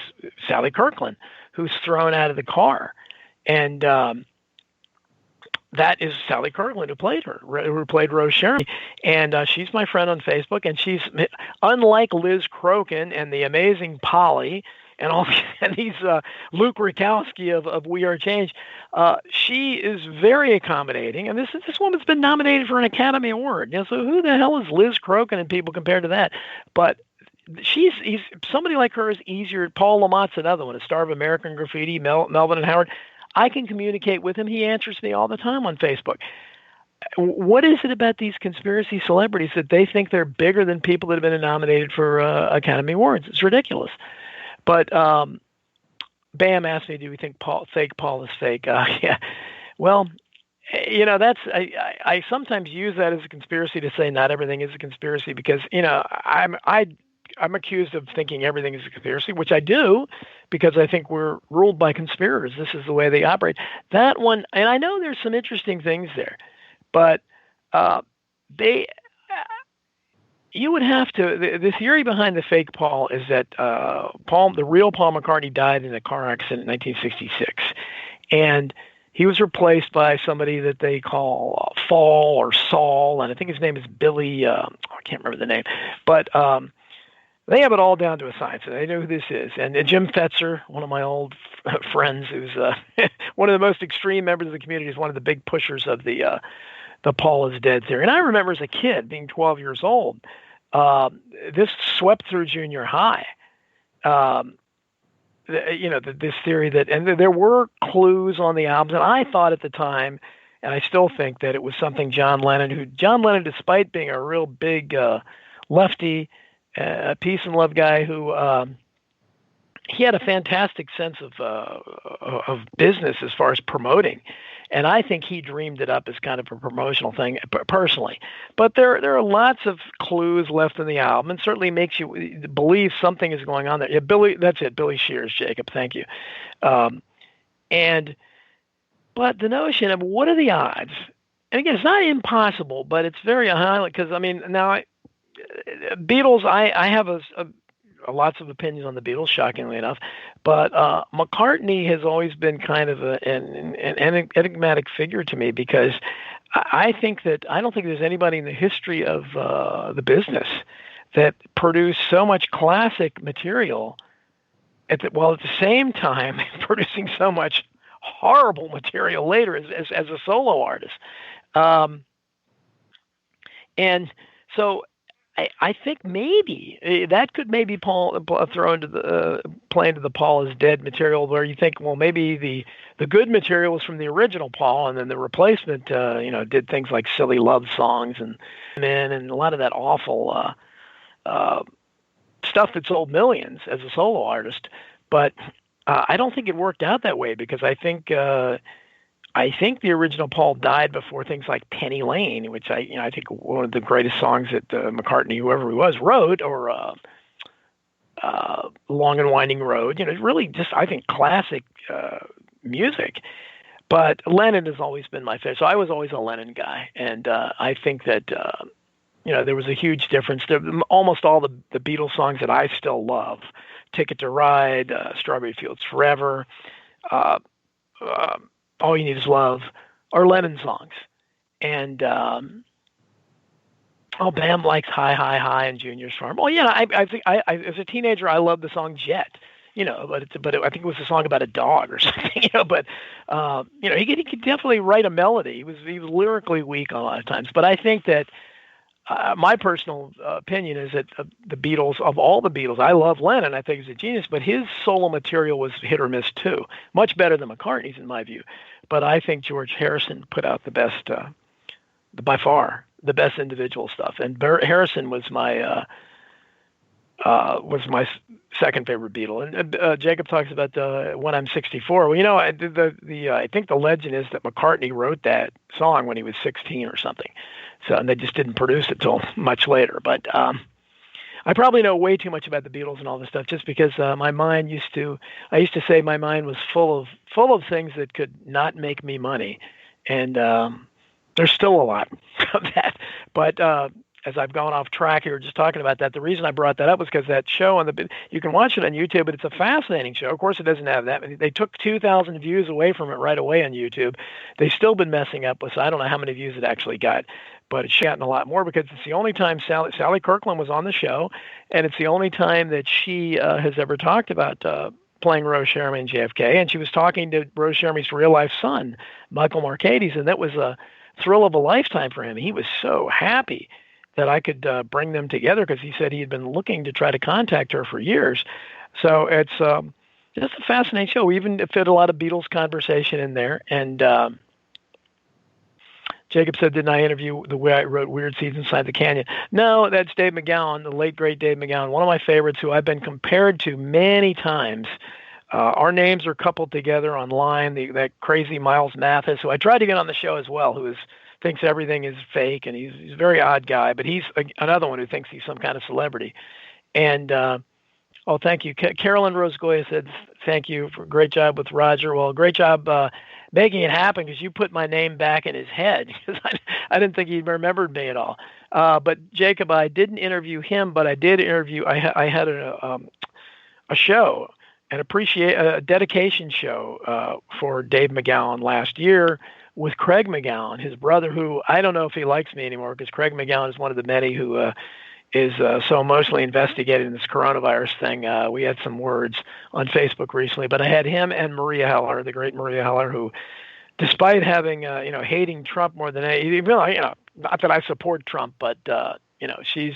Sally Kirkland, who's thrown out of the car. And that is Sally Kirkland who played Rose Sheremy. And she's my friend on Facebook, and she's, unlike Liz Crokin and the amazing Polly and all and these Luke Rakowski of We Are Change, she is very accommodating. And this woman's been nominated for an Academy Award. So who the hell is Liz Crokin and people compared to that? But somebody like her is easier. Paul Lamont's another one, a star of American Graffiti, Melvin and Howard. I can communicate with him. He answers me all the time on Facebook. What is it about these conspiracy celebrities that they think they're bigger than people that have been nominated for Academy Awards? It's ridiculous. But Bam asked me, do we think fake Paul is fake? Yeah. Well, that's I sometimes use that as a conspiracy to say not everything is a conspiracy because, I'm accused of thinking everything is a conspiracy, which I do because I think we're ruled by conspirators. This is the way they operate. That one, and I know there's some interesting things there, but you would have to. The theory behind the fake Paul is that the real Paul McCartney died in a car accident in 1966, and he was replaced by somebody that they call Fall or Saul, and I think his name is Billy. I can't remember the name, but they have it all down to a science, and they know who this is. And Jim Fetzer, one of my old friends, who's one of the most extreme members of the community, is one of the big pushers of the Paul is dead theory. And I remember as a kid, being 12 years old, this swept through junior high. This theory that, and there were clues on the albums, and I thought at the time, and I still think that it was something John Lennon, despite being a real big lefty, peace and love guy, who he had a fantastic sense of business as far as promoting. And I think he dreamed it up as kind of a promotional thing personally. But there are lots of clues left in the album, and certainly makes you believe something is going on there. Yeah, Billy, that's it. Billy Shears, Jacob. Thank you. But the notion of what are the odds? And again, it's not impossible, but it's very high because Beatles. I have lots of opinions on the Beatles, shockingly enough, but McCartney has always been kind of an enigmatic figure to me because I don't think there's anybody in the history of the business that produced so much classic material while at the same time producing so much horrible material later as a solo artist. And so I think maybe that could maybe throw into play into the Paul is dead material, where you think, well, maybe the good material was from the original Paul, and then the replacement, did things like silly love songs and a lot of that awful stuff that sold millions as a solo artist. But I don't think it worked out that way because I think the original Paul died before things like Penny Lane, which I think one of the greatest songs that McCartney, whoever he was, wrote, or Long and Winding Road. Really just, I think, classic music. But Lennon has always been my favorite. So I was always a Lennon guy. And I think that, there was a huge difference. Almost all the Beatles songs that I still love, Ticket to Ride, Strawberry Fields Forever, All You Need Is Love, are Lennon songs. And Bam likes High, High, High and Junior's Farm. Well, yeah, I think I as a teenager, I loved the song Jet. But I think it was a song about a dog or something, But he could definitely write a melody. He was lyrically weak a lot of times. But I think that my personal opinion is that the Beatles, of all the Beatles, I love Lennon. I think he's a genius, but his solo material was hit or miss too. Much better than McCartney's in my view. But I think George Harrison put out the best, by far the best individual stuff. And Harrison was my second favorite Beatle. And Jacob talks about When I'm 64. Well, I think the legend is that McCartney wrote that song when he was 16 or something. So, and they just didn't produce it till much later. But I probably know way too much about the Beatles and all this stuff, just because my mind I used to say my mind was full of things that could not make me money, and there's still a lot of that. But as I've gone off track here, just talking about that, the reason I brought that up was because that show you can watch it on YouTube, but it's a fascinating show. Of course, it doesn't have that many. They took 2,000 views away from it right away on YouTube. They've still been messing up with, so I don't know how many views it actually got, but it's gotten a lot more because it's the only time Sally Kirkland was on the show, and it's the only time that she has ever talked about playing Rose Sherman and JFK, and she was talking to Rose Sherman's real-life son, Michael Markakis, and that was a thrill of a lifetime for him. He was so happy that I could bring them together because he said he had been looking to try to contact her for years. So it's just a fascinating show. We even fit a lot of Beatles conversation in there. And Jacob said, didn't I interview the way I wrote Weird Seeds Inside the Canyon? No, that's Dave McGowan, the late, great Dave McGowan, one of my favorites who I've been compared to many times. Our names are coupled together online. That crazy Miles Mathis, who I tried to get on the show as well, who thinks everything is fake, and he's a very odd guy, but he's another one who thinks he's some kind of celebrity. And thank you. Carolyn Rose Goya said, thank you for a great job with Roger. Well, great job making it happen, because you put my name back in his head, because I didn't think he remembered me at all. But Jacob, I didn't interview him, but I did interview, I had a show, a dedication show for Dave McGowan last year, with Craig McGowan, his brother, who I don't know if he likes me anymore, because Craig McGowan is one of the many who is so emotionally investigated in this coronavirus thing. We had some words on Facebook recently, but I had him and Maria Heller, the great Maria Heller, who, despite having, hating Trump more than anything, not that I support Trump, but, she's,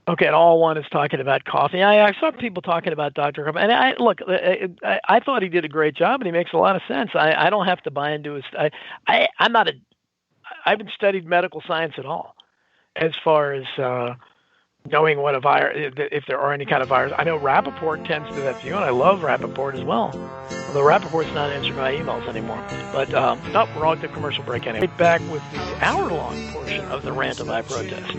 okay, and all one is talking about coffee. I saw people talking about Dr. Coffee, and I thought he did a great job, and he makes a lot of sense. I don't have to buy into his. I haven't studied medical science at all, as far as knowing what a virus, if there are any kind of virus. I know Rappaport tends to that view, and I love Rappaport as well. Although Rappaport's not answering my emails anymore. But we're on the commercial break anyway. Right back with the hour-long portion of the Rant of I Protest.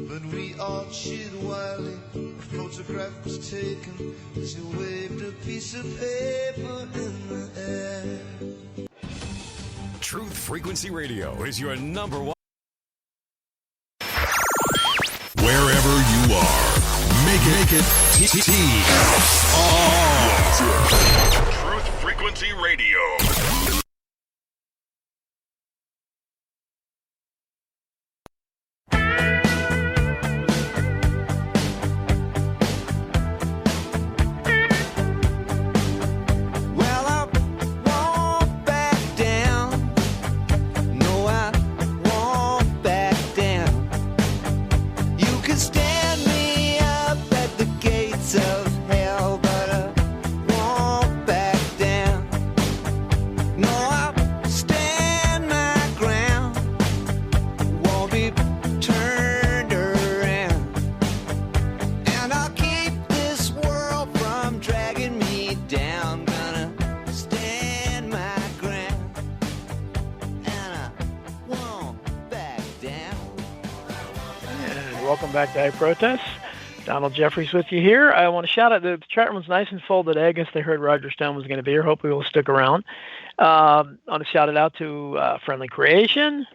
But we all cheered wildly. A photograph was taken. She waved a piece of paper in the air. Truth Frequency Radio is your number one. Wherever you are, make it Truth Frequency Radio. No, and I'll keep this world from dragging me down. Gonna stand my ground, and I won't back down. And welcome back to I Protest. Donald Jeffries with you here. I want to shout out, the chat room's nice and full today. I guess they heard Roger Stone was going to be here. Hopefully we'll stick around. I want to shout it out to Friendly Creation,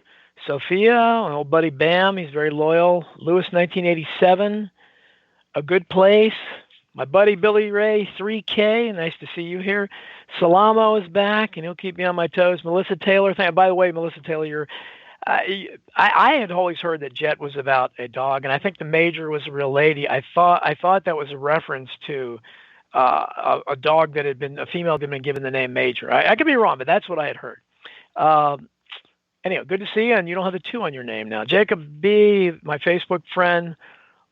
Sophia, my old buddy Bam, he's very loyal. Lewis 1987, A Good Place, my buddy Billy Ray 3K, nice to see you here. Salamo is back, and he'll keep me on my toes. Melissa Taylor, by the way, Melissa Taylor, I had always heard that Jet was about a dog, and I think the Major was a real lady. I thought that was a reference to a dog that had been, a female that had been given the name Major. I could be wrong, but that's what I had heard. Anyway, good to see you, and you don't have the 2 on your name now. Jacob B., my Facebook friend,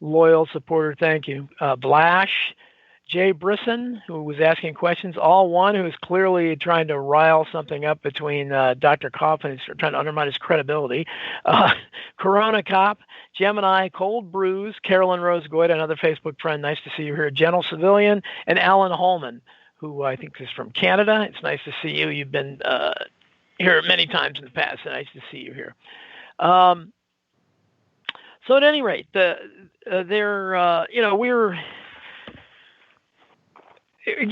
loyal supporter, thank you. Blash, Jay Brisson, who was asking questions, all one who is clearly trying to rile something up between Dr. Kaufman, and trying to undermine his credibility. Corona Cop, Gemini, Cold Brews, Carolyn Rose Goyda, another Facebook friend, nice to see you here. Gentle Civilian, and Alan Holman, who I think is from Canada. It's nice to see you. You've been here many times in the past, so nice to see you here. So at any rate,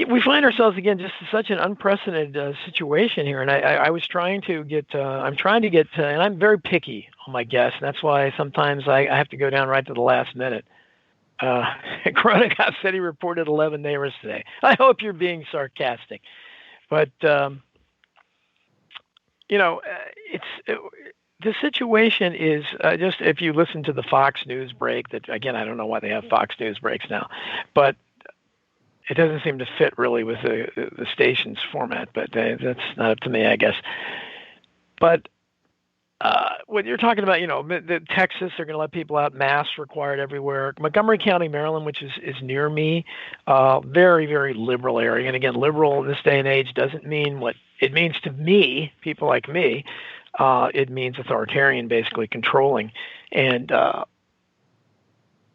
we find ourselves again just in such an unprecedented situation here, and I was trying to get. I'm trying to get, and I'm very picky on my guests, and that's why sometimes I have to go down right to the last minute. Chronicop said he reported 11 neighbors today. I hope you're being sarcastic, but the situation is just, if you listen to the Fox News break, that again, I don't know why they have Fox News breaks now, but it doesn't seem to fit really with the station's format, but that's not up to me, I guess. But when you're talking about, the Texas, they're going to let people out, masks required everywhere. Montgomery County, Maryland, which is near me, very, very liberal area. And again, liberal in this day and age doesn't mean what it means to me, people like me. It means authoritarian, basically controlling. And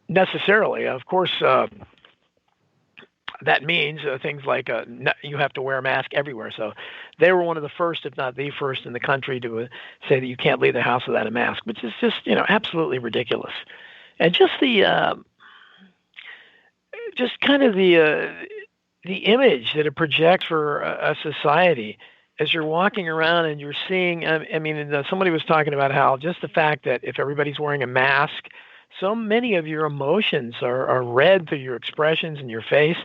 necessarily, of course, that means things like you have to wear a mask everywhere. So they were one of the first, if not the first in the country to say that you can't leave the house without a mask, which is just, absolutely ridiculous. And just the image that it projects for a society as you're walking around and you're seeing, somebody was talking about how just the fact that if everybody's wearing a mask, so many of your emotions are read through your expressions and your face.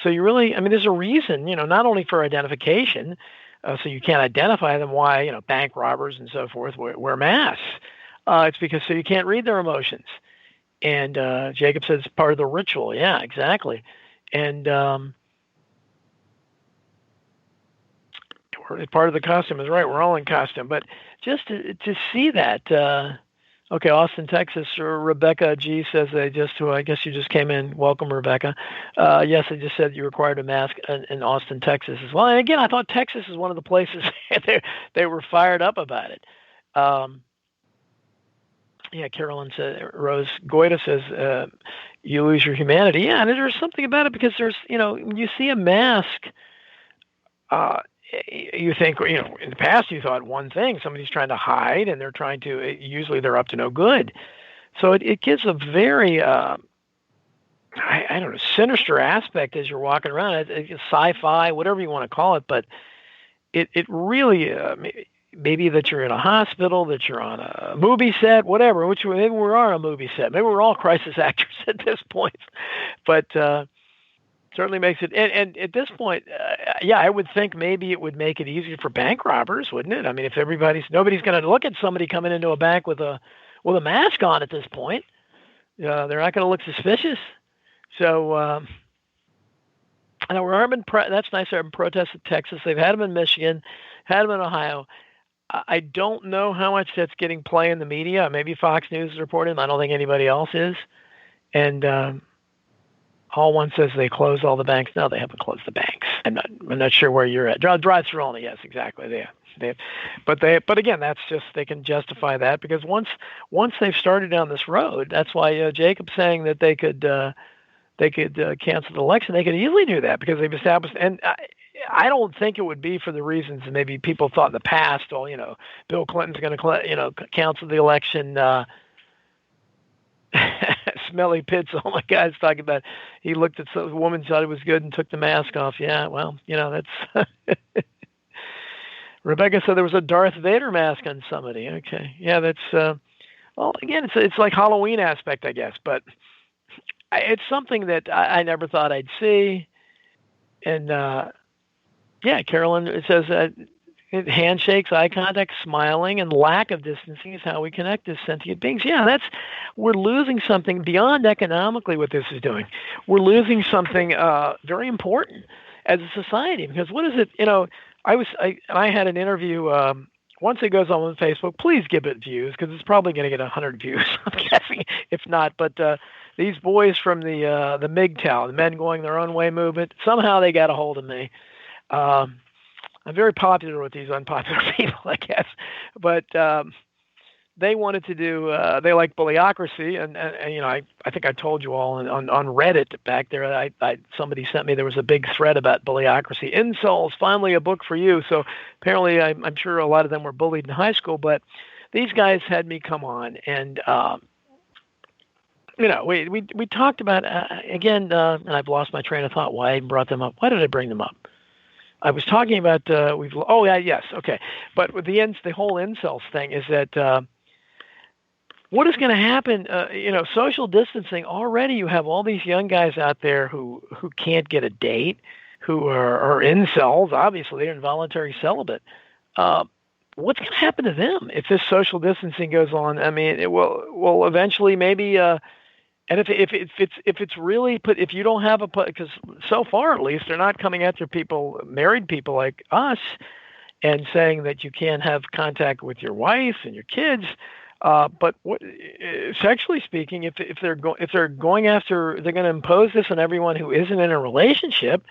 So you really, there's a reason, not only for identification, so you can't identify them, why, bank robbers and so forth wear masks. It's because so you can't read their emotions. And Jacob says it's part of the ritual. Yeah, exactly. And part of the costume is right. We're all in costume. But just to see that, okay, Austin, Texas, Rebecca G says I guess you just came in. Welcome, Rebecca. Yes, I just said you required a mask in Austin, Texas as well. And again, I thought Texas is one of the places they were fired up about it. Carolyn says, Rose Goyda says, you lose your humanity. Yeah, and there's something about it because there's, you see a mask, you think, in the past you thought one thing, somebody's trying to hide and they're trying to, usually they're up to no good. So it gives a very, I don't know, sinister aspect as you're walking around. It's sci-fi, whatever you want to call it, but it really, maybe that you're in a hospital, that you're on a movie set, whatever, maybe we are on a movie set. Maybe we're all crisis actors at this point, but certainly makes it, and at this point, I would think maybe it would make it easier for bank robbers, wouldn't it? If nobody's going to look at somebody coming into a bank with a mask on at this point. They're not going to look suspicious. So, now we're that's nice. Urban protests in Texas. They've had them in Michigan, had them in Ohio. I don't know how much that's getting play in the media. Maybe Fox News is reporting. I don't think anybody else is. And all one says they closed all the banks. No, they haven't closed the banks. I'm not sure where you're at. Drive through only. Yes, exactly. But again, that's just, they can justify that because once they've started down this road, that's why Jacob's saying that they could they could cancel the election. They could easily do that because they've established. And I don't think it would be for the reasons that maybe people thought in the past. Well, Bill Clinton's going to cancel the election. Smelly pits. Oh my God, he's talking about. He looked at some woman, thought it was good, and took the mask off. Yeah, well, that's. Rebecca said there was a Darth Vader mask on somebody. Okay, yeah, that's. Well, again, it's like Halloween aspect, I guess, but it's something that I never thought I'd see. And yeah, Carolyn, it says handshakes, eye contact, smiling, and lack of distancing is how we connect as sentient beings. Yeah, we're losing something beyond economically what this is doing. We're losing something very important as a society, because what is it, I had an interview, once it goes on Facebook, please give it views, because it's probably going to get 100 views, I'm guessing, if not. But these boys from the MGTOW, the Men Going Their Own Way movement, somehow they got a hold of me. I'm very popular with these unpopular people, I guess. But they wanted to do, they like bullyocracy. And I think I told you all on Reddit back there, somebody sent me, there was a big thread about bullyocracy. Incels, finally a book for you. So apparently I'm sure a lot of them were bullied in high school. But these guys had me come on. And, we talked about, again, and I've lost my train of thought why I brought them up. Why did I bring them up? I was talking about yes, okay. But with the whole incels thing is that what is going to happen? Social distancing. Already, you have all these young guys out there who can't get a date, who are incels. Obviously, they're involuntary celibate. What's going to happen to them if this social distancing goes on? I mean, it will eventually maybe. And if it's really if you don't have because so far at least they're not coming after married people like us, and saying that you can't have contact with your wife and your kids. But sexually speaking, if they're going after, they're going to impose this on everyone who isn't in a relationship.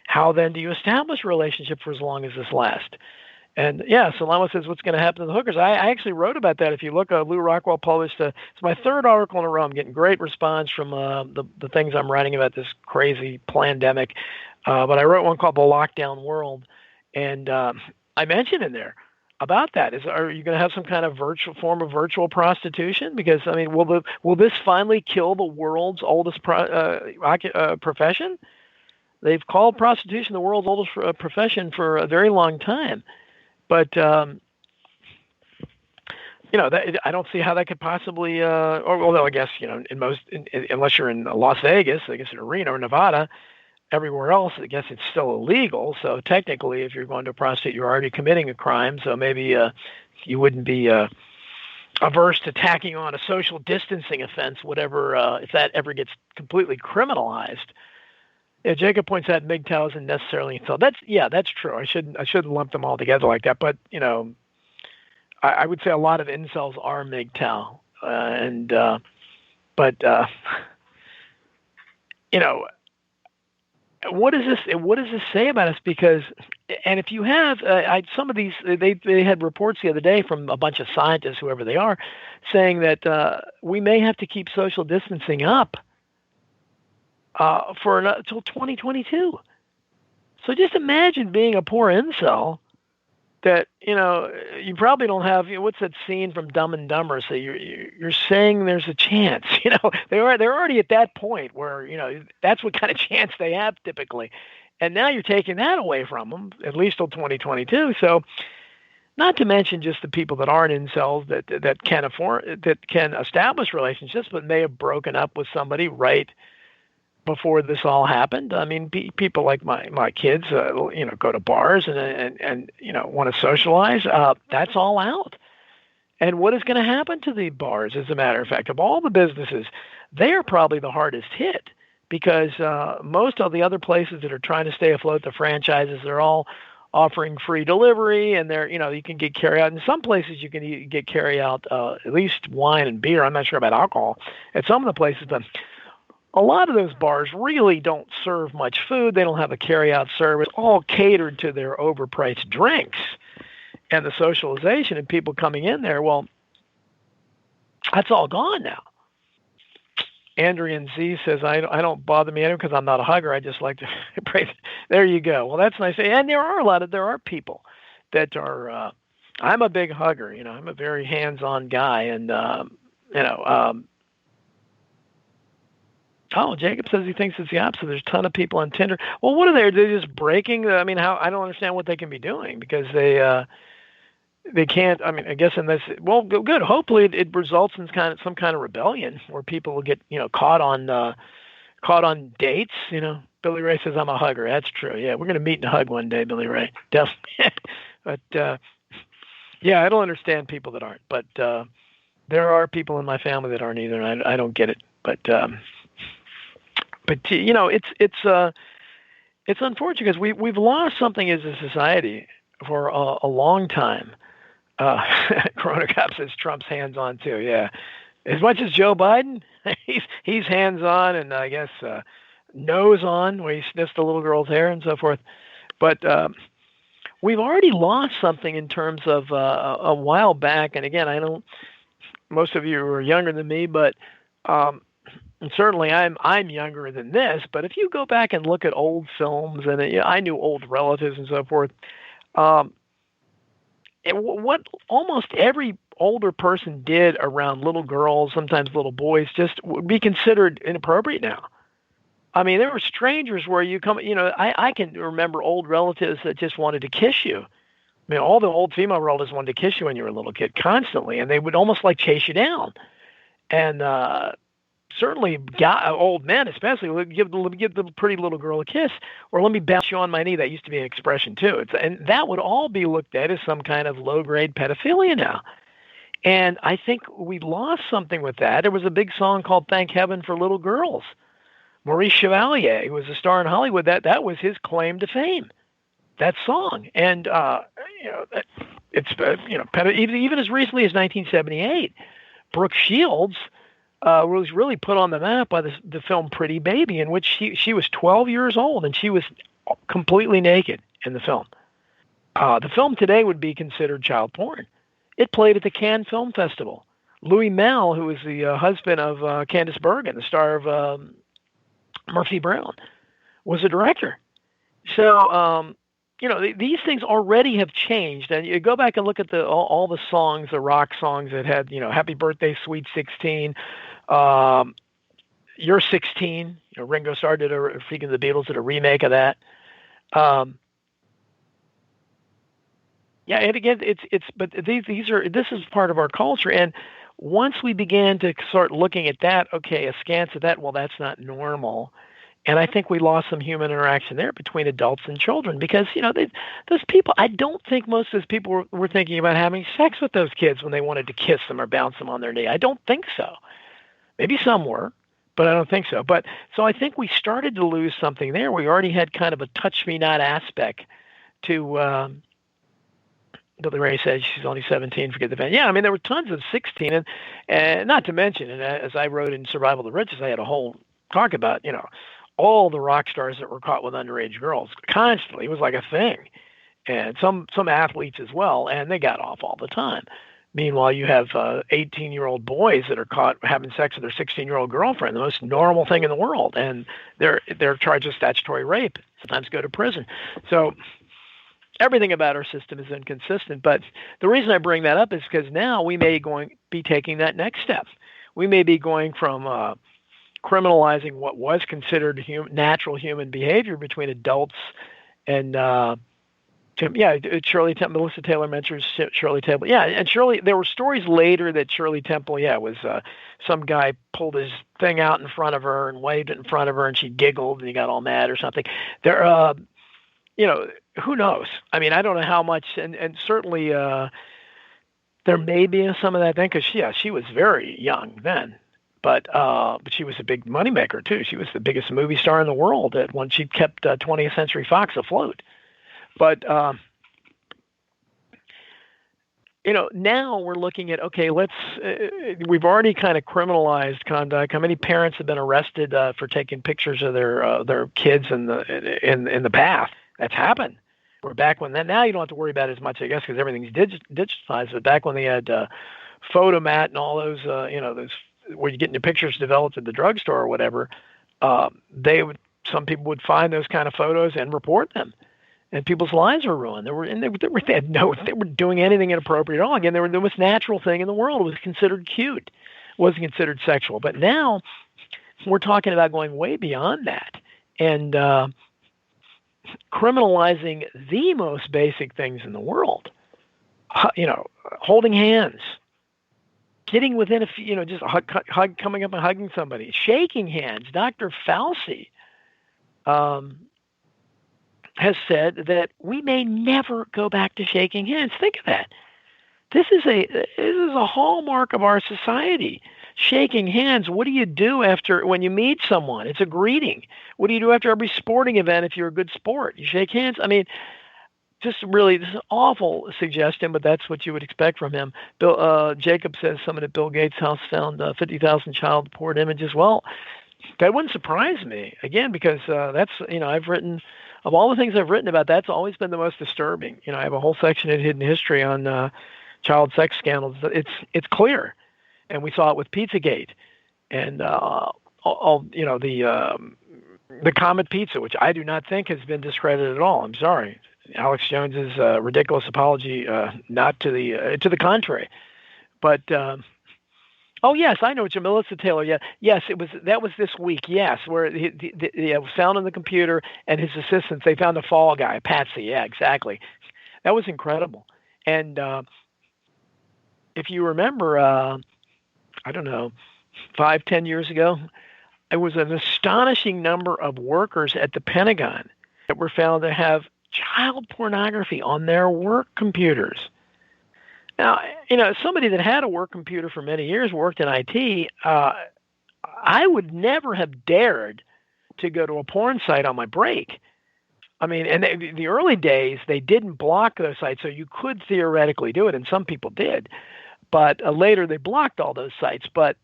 How then do you establish a relationship for as long as this lasts? And yeah, Salama says, what's going to happen to the hookers? I actually wrote about that. If you look, Lou Rockwell published, it's my third article in a row. I'm getting great response from the things I'm writing about this crazy pandemic. But I wrote one called The Lockdown World. And I mentioned in there about that. Are you going to have some kind of virtual prostitution? Because, I mean, will this finally kill the world's oldest profession? They've called prostitution the world's oldest profession for a very long time. But, I don't see how that could possibly, although I guess, unless you're in Las Vegas, I guess in Reno or Nevada, everywhere else, I guess it's still illegal. So technically, if you're going to a prostitute, you're already committing a crime. So maybe you wouldn't be averse to tacking on a social distancing offense, whatever, if that ever gets completely criminalized. Yeah, Jacob points out MGTOW isn't necessarily so. That's true. I shouldn't lump them all together like that. But I would say a lot of incels are MGTOW, what does this say about us? Because, and if you have some of these, they had reports the other day from a bunch of scientists, whoever they are, saying that we may have to keep social distancing up until 2022. So just imagine being a poor incel that, you probably don't have, what's that scene from Dumb and Dumber? So you're saying there's a chance, they're already at that point where, that's what kind of chance they have typically. And now you're taking that away from them, at least till 2022. So not to mention just the people that aren't incels that can establish relationships, but may have broken up with somebody right before this all happened. I mean, people like my kids, go to bars and want to socialize. That's all out. And what is going to happen to the bars? As a matter of fact, of all the businesses, they are probably the hardest hit because most of the other places that are trying to stay afloat, the franchises, they're all offering free delivery, and they're you can get carry out. In some places, you can get carry out at least wine and beer. I'm not sure about alcohol at some of the places, but a lot of those bars really don't serve much food. They don't have a carry-out service, all catered to their overpriced drinks and the socialization and people coming in there. Well, that's all gone now. Andrian Z says, I don't bother me because I'm not a hugger. I just like to pray. There you go. Well, that's nice. And there are people that are, I'm a big hugger. I'm a very hands-on guy. And, Jacob says he thinks it's the opposite. There's a ton of people on Tinder. Well, what are they? Are they just breaking? I mean, I don't understand what they can be doing because they can't. I mean, I guess in this, well, good. Hopefully, it results in some kind of rebellion where people will get caught on dates. Billy Ray says I'm a hugger. That's true. Yeah, we're gonna meet and hug one day, Billy Ray. Definitely. But yeah, I don't understand people that aren't. But there are people in my family that aren't either, and I don't get it. But it's unfortunate because we've lost something as a society for a long time. Corona Cop says Trump's hands on too. Yeah, as much as Joe Biden, he's hands on, and I guess nose on, where he sniffs the little girl's hair and so forth. But we've already lost something in terms of a while back. And again, most of you are younger than me, but and certainly I'm younger than this. But if you go back and look at old films, and I knew old relatives and so forth. What almost every older person did around little girls, sometimes little boys, just would be considered inappropriate now. I mean, there were strangers where you come, I can remember old relatives that just wanted to kiss you. I mean, all the old female relatives wanted to kiss you when you were a little kid constantly, and they would almost like chase you down. And certainly old men especially would give the pretty little girl a kiss, or let me bounce you on my knee. That used to be an expression too. And that would all be looked at as some kind of low-grade pedophilia now. And I think we lost something with that. There was a big song called Thank Heaven for Little Girls. Maurice Chevalier, who was a star in Hollywood, that was his claim to fame, that song. And even as recently as 1978, Brooke Shields was really put on the map by the film Pretty Baby, in which she was 12 years old and she was completely naked in the film. The film today would be considered child porn. It played at the Cannes Film Festival. Louis Malle, who was the husband of Candice Bergen, the star of Murphy Brown, was a director. So, these things already have changed. And you go back and look at all the songs, the rock songs that had, Happy Birthday, Sweet 16, You're 16. Ringo Starr did speaking of the Beatles, did a remake of that. Yeah, and again, but this is part of our culture. And once we began to start looking at that, okay, askance at that, well, that's not normal. And I think we lost some human interaction there between adults and children because, those people, I don't think most of those people were thinking about having sex with those kids when they wanted to kiss them or bounce them on their knee. I don't think so. Maybe some were, but I don't think so. But so I think we started to lose something there. We already had kind of a touch-me-not aspect to Billy Ray says she's only 17, forget the band. Yeah, I mean, there were tons of 16, and not to mention, and as I wrote in Survival of the Richest, I had a whole talk about, all the rock stars that were caught with underage girls constantly. It was like a thing. And some athletes as well, and they got off all the time. Meanwhile, you have 18-year-old boys that are caught having sex with their 16-year-old girlfriend, the most normal thing in the world, and they're charged with statutory rape, sometimes go to prison. So everything about our system is inconsistent. But the reason I bring that up is because now we may be taking that next step. We may be going from criminalizing what was considered natural human behavior between adults and Shirley Temple. Melissa Taylor mentions Shirley Temple. Yeah, and Shirley. There were stories later that Shirley Temple, was some guy pulled his thing out in front of her and waved it in front of her, and she giggled and he got all mad or something. There, who knows? I mean, I don't know how much, and certainly there may be some of that then because she was very young then. But she was a big moneymaker too. She was the biggest movie star in the world at when she kept 20th Century Fox afloat. But now we're looking at we've already kind of criminalized conduct. How many parents have been arrested for taking pictures of their kids in the bath? That's happened. We're back when now you don't have to worry about it as much, I guess, because everything's digitized. But back when they had Photomat and all those those where you get into pictures developed at the drugstore or whatever, some people would find those kind of photos and report them, and people's lives were ruined. They were doing anything inappropriate at all. Again, they were the most natural thing in the world. It was considered cute, it wasn't considered sexual. But now we're talking about going way beyond that and criminalizing the most basic things in the world. Holding hands, getting within just a hug, coming up and hugging somebody, shaking hands. Dr. Fauci has said that we may never go back to shaking hands. Think of that. This is a hallmark of our society. Shaking hands. What do you do when you meet someone? It's a greeting. What do you do after every sporting event if you're a good sport? You shake hands. I mean, just really, this is an awful suggestion, but that's what you would expect from him. Jacob says someone at Bill Gates' house found 50,000 child porn images. Well, that wouldn't surprise me, again, because that's, I've written, of all the things I've written about, that's always been the most disturbing. I have a whole section in Hidden History on child sex scandals. It's clear, and we saw it with Pizzagate, and the Comet Pizza, which I do not think has been discredited at all. I'm sorry. Alex Jones's ridiculous apology, not to the contrary, but oh yes, I know what Melissa Taylor. Yeah, yes, that was this week. Yes, where it was found on the computer and his assistants. They found a fall guy, Patsy. Yeah, exactly. That was incredible. And if you remember, I don't know, 5-10 years ago, there was an astonishing number of workers at the Pentagon that were found to have child pornography on their work computers. Now, somebody that had a work computer for many years, worked in IT, I would never have dared to go to a porn site on my break. I mean, and the early days, they didn't block those sites, so you could theoretically do it, and some people did. But later, they blocked all those sites. But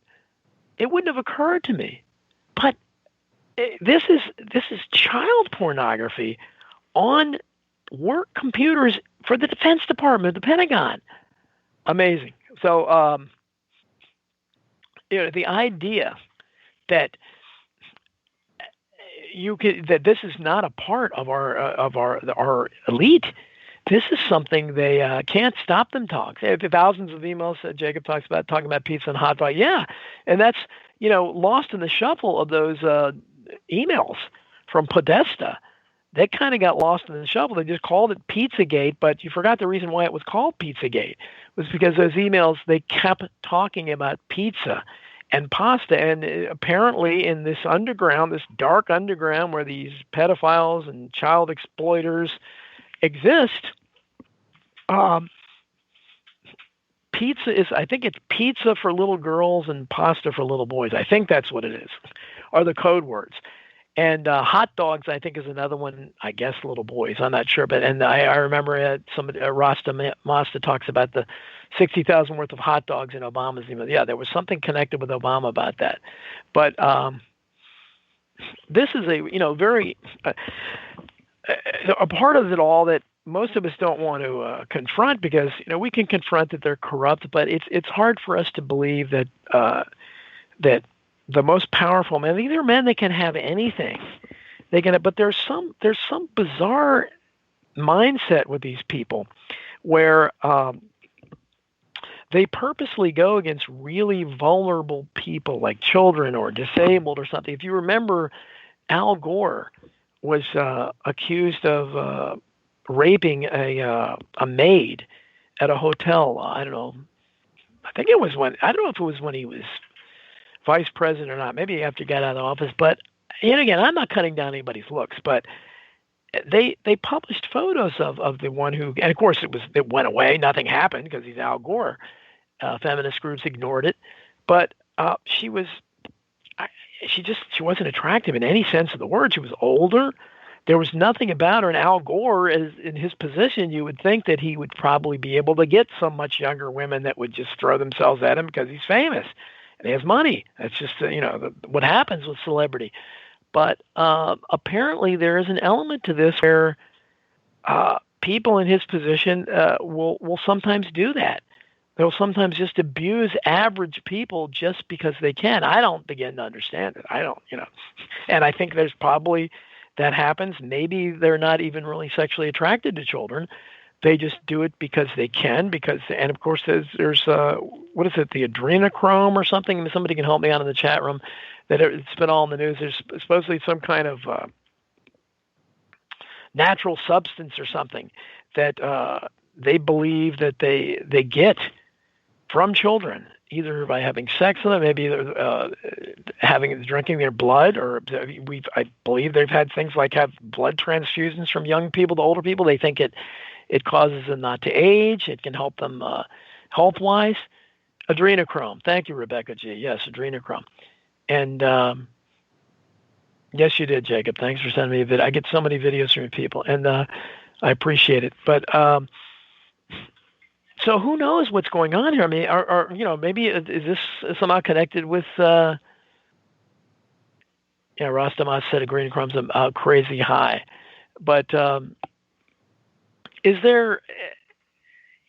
it wouldn't have occurred to me. But this is child pornography on work computers for the Defense Department, the Pentagon. Amazing. So, the idea that that this is not a part of our elite. This is something they can't stop them talk. The thousands of emails that Jacob talks about, talking about pizza and hot dog. Yeah, and that's lost in the shuffle of those emails from Podesta. That kind of got lost in the shuffle. They just called it Pizzagate, but you forgot the reason why it was called Pizzagate was because those emails, they kept talking about pizza and pasta. And apparently in this underground, this dark underground where these pedophiles and child exploiters exist, pizza is, I think it's pizza for little girls and pasta for little boys. I think that's what it is, are the code words. And hot dogs, I think, is another one. I guess little boys. I'm not sure, but I remember somebody Rasta Masta talks about the 60,000 worth of hot dogs in Obama's email. Yeah, there was something connected with Obama about that. But this is a very a part of it all that most of us don't want to confront, because we can confront that they're corrupt, but it's hard for us to believe that that the most powerful men, these are men that can have anything. They can, but there's some bizarre mindset with these people where they purposely go against really vulnerable people like children or disabled or something. If you remember, Al Gore was accused of raping a maid at a hotel. I don't know. I don't know if it was when he was vice president or not, maybe after he got out of office. But again, I'm not cutting down anybody's looks, but they published photos of the one who, and of course it went away, nothing happened because he's Al Gore. Feminist groups ignored it, but she wasn't attractive in any sense of the word. She was older. There was nothing about her. And Al Gore, in his position, you would think that he would probably be able to get some much younger women that would just throw themselves at him because he's famous. He has money. That's just, what happens with celebrity. But apparently there is an element to this where people in his position will sometimes do that. They'll sometimes just abuse average people just because they can. I don't begin to understand it. I don't, and I think there's probably that happens. Maybe they're not even really sexually attracted to children. They just do it because they can. And of course, there's what is it, the adrenochrome or something? Somebody can help me out in the chat room. That it's been all in the news. There's supposedly some kind of natural substance or something that they believe that they get from children, either by having sex with them, maybe drinking their blood, or I believe they've had things like have blood transfusions from young people to older people. They think it causes them not to age. It can help them health-wise. Adrenochrome. Thank you, Rebecca G. Yes, adrenochrome. And yes, you did, Jacob. Thanks for sending me a video. I get so many videos from people, and I appreciate it. But so who knows what's going on here? I mean, maybe is this somehow connected with? Rastamas said adrenochrome's a crazy high, but is there?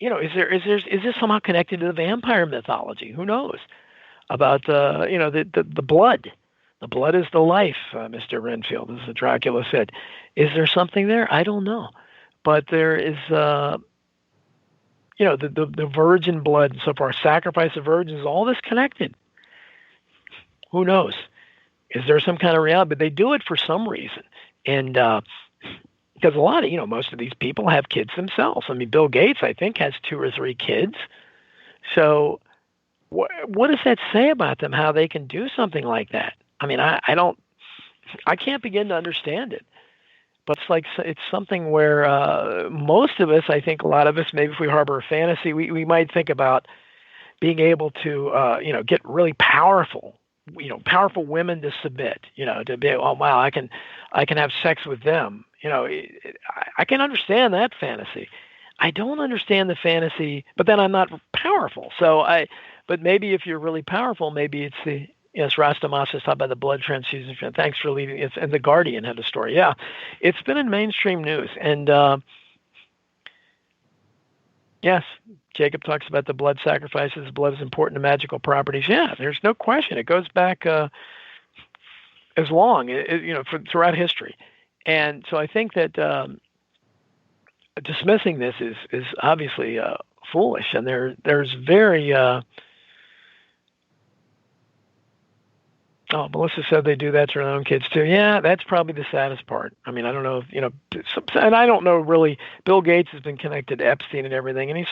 Is this somehow connected to the vampire mythology? Who knows about the blood? The blood is the life, Mr. Renfield, as the Dracula said. Is there something there? I don't know, but there is. The virgin blood and so far, sacrifice of virgins, all this connected. Who knows? Is there some kind of reality? But they do it for some reason. And because a lot of, most of these people have kids themselves. I mean, Bill Gates, I think, has 2 or 3 kids. So what does that say about them, how they can do something like that? I mean, I can't begin to understand it. But it's something where most of us, I think a lot of us, maybe if we harbor a fantasy, we might think about being able to, get really powerful, powerful women to submit, to be, oh, wow, I can have sex with them. I can understand that fantasy. I don't understand the fantasy, but then I'm not powerful. But maybe if you're really powerful, maybe it's yes, Rastamas is talking about the blood transfusion. Thanks for leaving. And The Guardian had a story. Yeah, it's been in mainstream news. And yes, Jacob talks about the blood sacrifices. Blood is important to magical properties. Yeah, there's no question. It goes back as long, throughout history. And so I think that dismissing this is obviously foolish. And there's very... Oh, Melissa said they do that to their own kids too. Yeah, that's probably the saddest part. I mean, I don't know if, and I don't know really, Bill Gates has been connected to Epstein and everything, and he's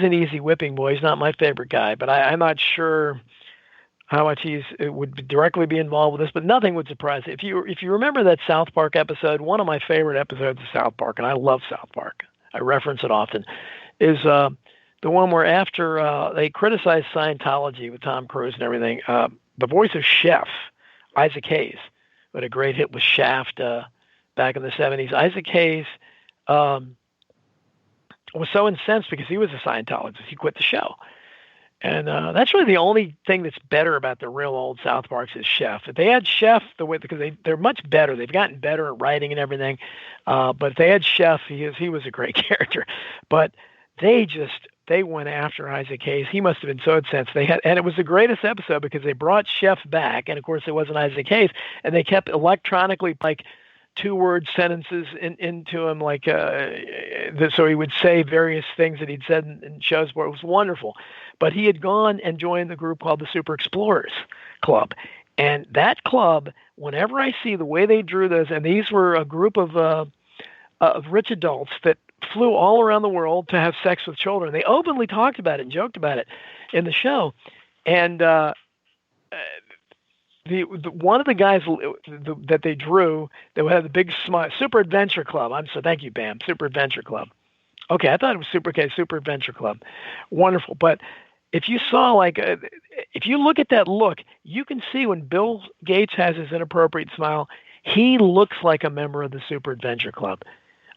an easy whipping boy. He's not my favorite guy, but I'm not sure how much would directly be involved with this, but nothing would surprise you. If you remember that South Park episode, one of my favorite episodes of South Park, and I love South Park, I reference it often, is the one where after they criticized Scientology with Tom Cruise and everything, the voice of Chef, Isaac Hayes, who had a great hit with Shaft back in the 70s. Isaac Hayes was so incensed because he was a Scientologist. He quit the show. And that's really the only thing that's better about the real old South Parks is Chef. If they had Chef because they're much better. They've gotten better at writing and everything. But if they had Chef, he was a great character. But they went after Isaac Hayes. He must have been so incensed. And it was the greatest episode because they brought Chef back, and of course it wasn't Isaac Hayes, and they kept electronically 2-word sentences into him, so he would say various things that he'd said in shows where it was wonderful. But he had gone and joined the group called the Super Explorers Club. And that club, whenever I see the way they drew those, and these were a group of rich adults that flew all around the world to have sex with children. They openly talked about it and joked about it in the show. And one of the guys that they drew that would have the big smile, Super Adventure Club. Thank you, Bam. Super Adventure Club. Okay, I thought it was Super Adventure Club. Wonderful. But if you saw if you look at that look, you can see when Bill Gates has his inappropriate smile, he looks like a member of the Super Adventure Club.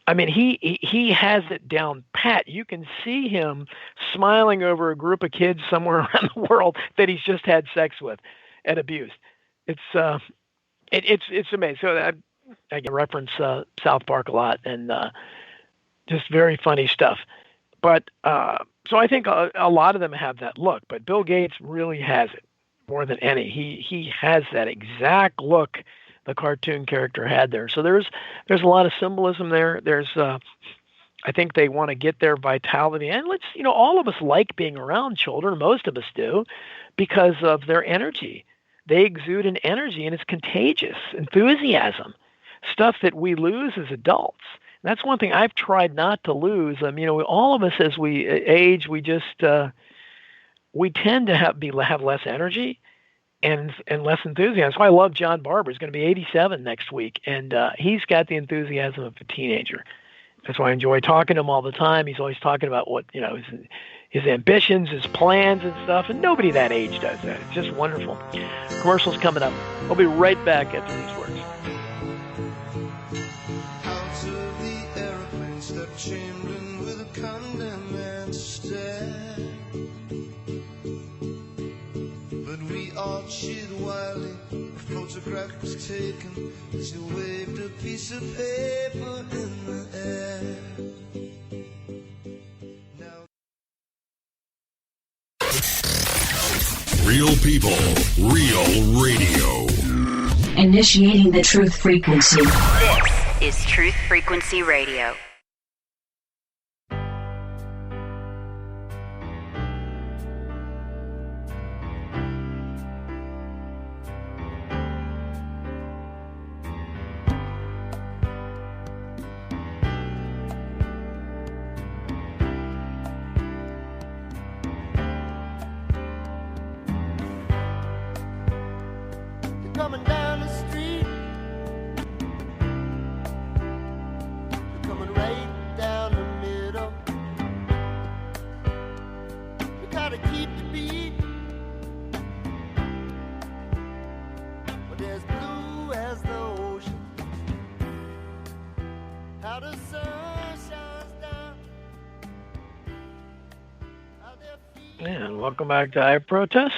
I mean, he has it down pat. You can see him smiling over a group of kids somewhere around the world that he's just had sex with and abused. It's amazing. So I can reference South Park a lot, and just very funny stuff. But So I think a lot of them have that look, but Bill Gates really has it more than any. He has that exact look the cartoon character had there. So there's a lot of symbolism there. I think they want to get their vitality, and all of us like being around children. Most of us do, because of their energy. They exude an energy, and it's contagious. Enthusiasm, stuff that we lose as adults. And that's one thing I've tried not to lose. All of us as we age, we just we tend to have less energy and less enthusiasm. That's why I love John Barber. He's going to be 87 next week, and he's got the enthusiasm of a teenager. That's why I enjoy talking to him all the time. He's always talking about what his ambitions, his plans, and stuff. And nobody that age does that. It's just wonderful. Commercials coming up. I'll be right back after these words. Out of the airplane stepped Chamberlain with a condemned man to stare. But we all cheered wildly. A photograph was taken as he waved a piece of paper in the air. Real people, real radio. Initiating the truth frequency. This is Truth Frequency Radio. Coming down the street, coming right down the middle. You gotta keep the beat, but there's blue as the ocean. How the sun shines down. And welcome back to I Protest.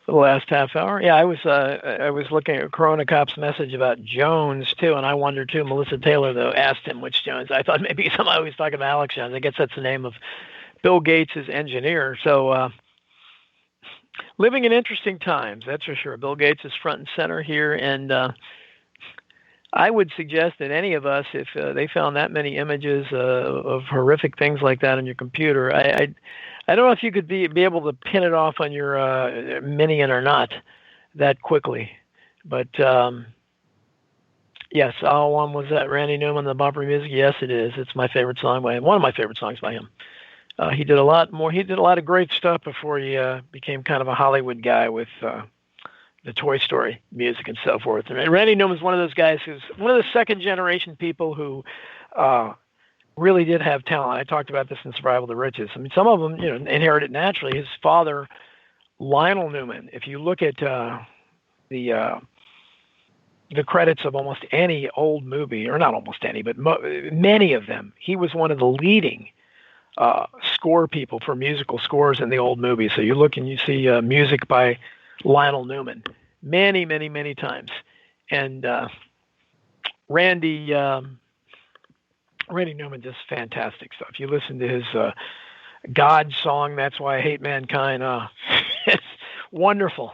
For the last half hour. Yeah, I was looking at Corona Cop's message about Jones too, and I wonder too. Melissa Taylor though asked him which Jones. I thought maybe somebody was talking about Alex Jones. I guess that's the name of Bill Gates' engineer. So living in interesting times, that's for sure. Bill Gates is front and center here, and I would suggest that any of us, if they found that many images of horrific things like that on your computer, I don't know if you could be able to pin it off on your Minion or not that quickly. But yes, all one was that Randy Newman, the bumper music. Yes, it is. It's my favorite song by him. One of my favorite songs by him. He did a lot more. He did a lot of great stuff before he became kind of a Hollywood guy with the Toy Story music and so forth. And Randy Newman's one of those guys who's one of the second generation people who really did have talent. I talked about this in Survival of the Richest. I mean, some of them, inherited naturally. His father, Lionel Newman, if you look at the credits of almost any old movie, or not almost any, but many of them, he was one of the leading score people for musical scores in the old movies. So you look and you see music by Lionel Newman many, many, many times. And Randy Newman does fantastic stuff. You listen to his God song, That's Why I Hate Mankind. It's wonderful,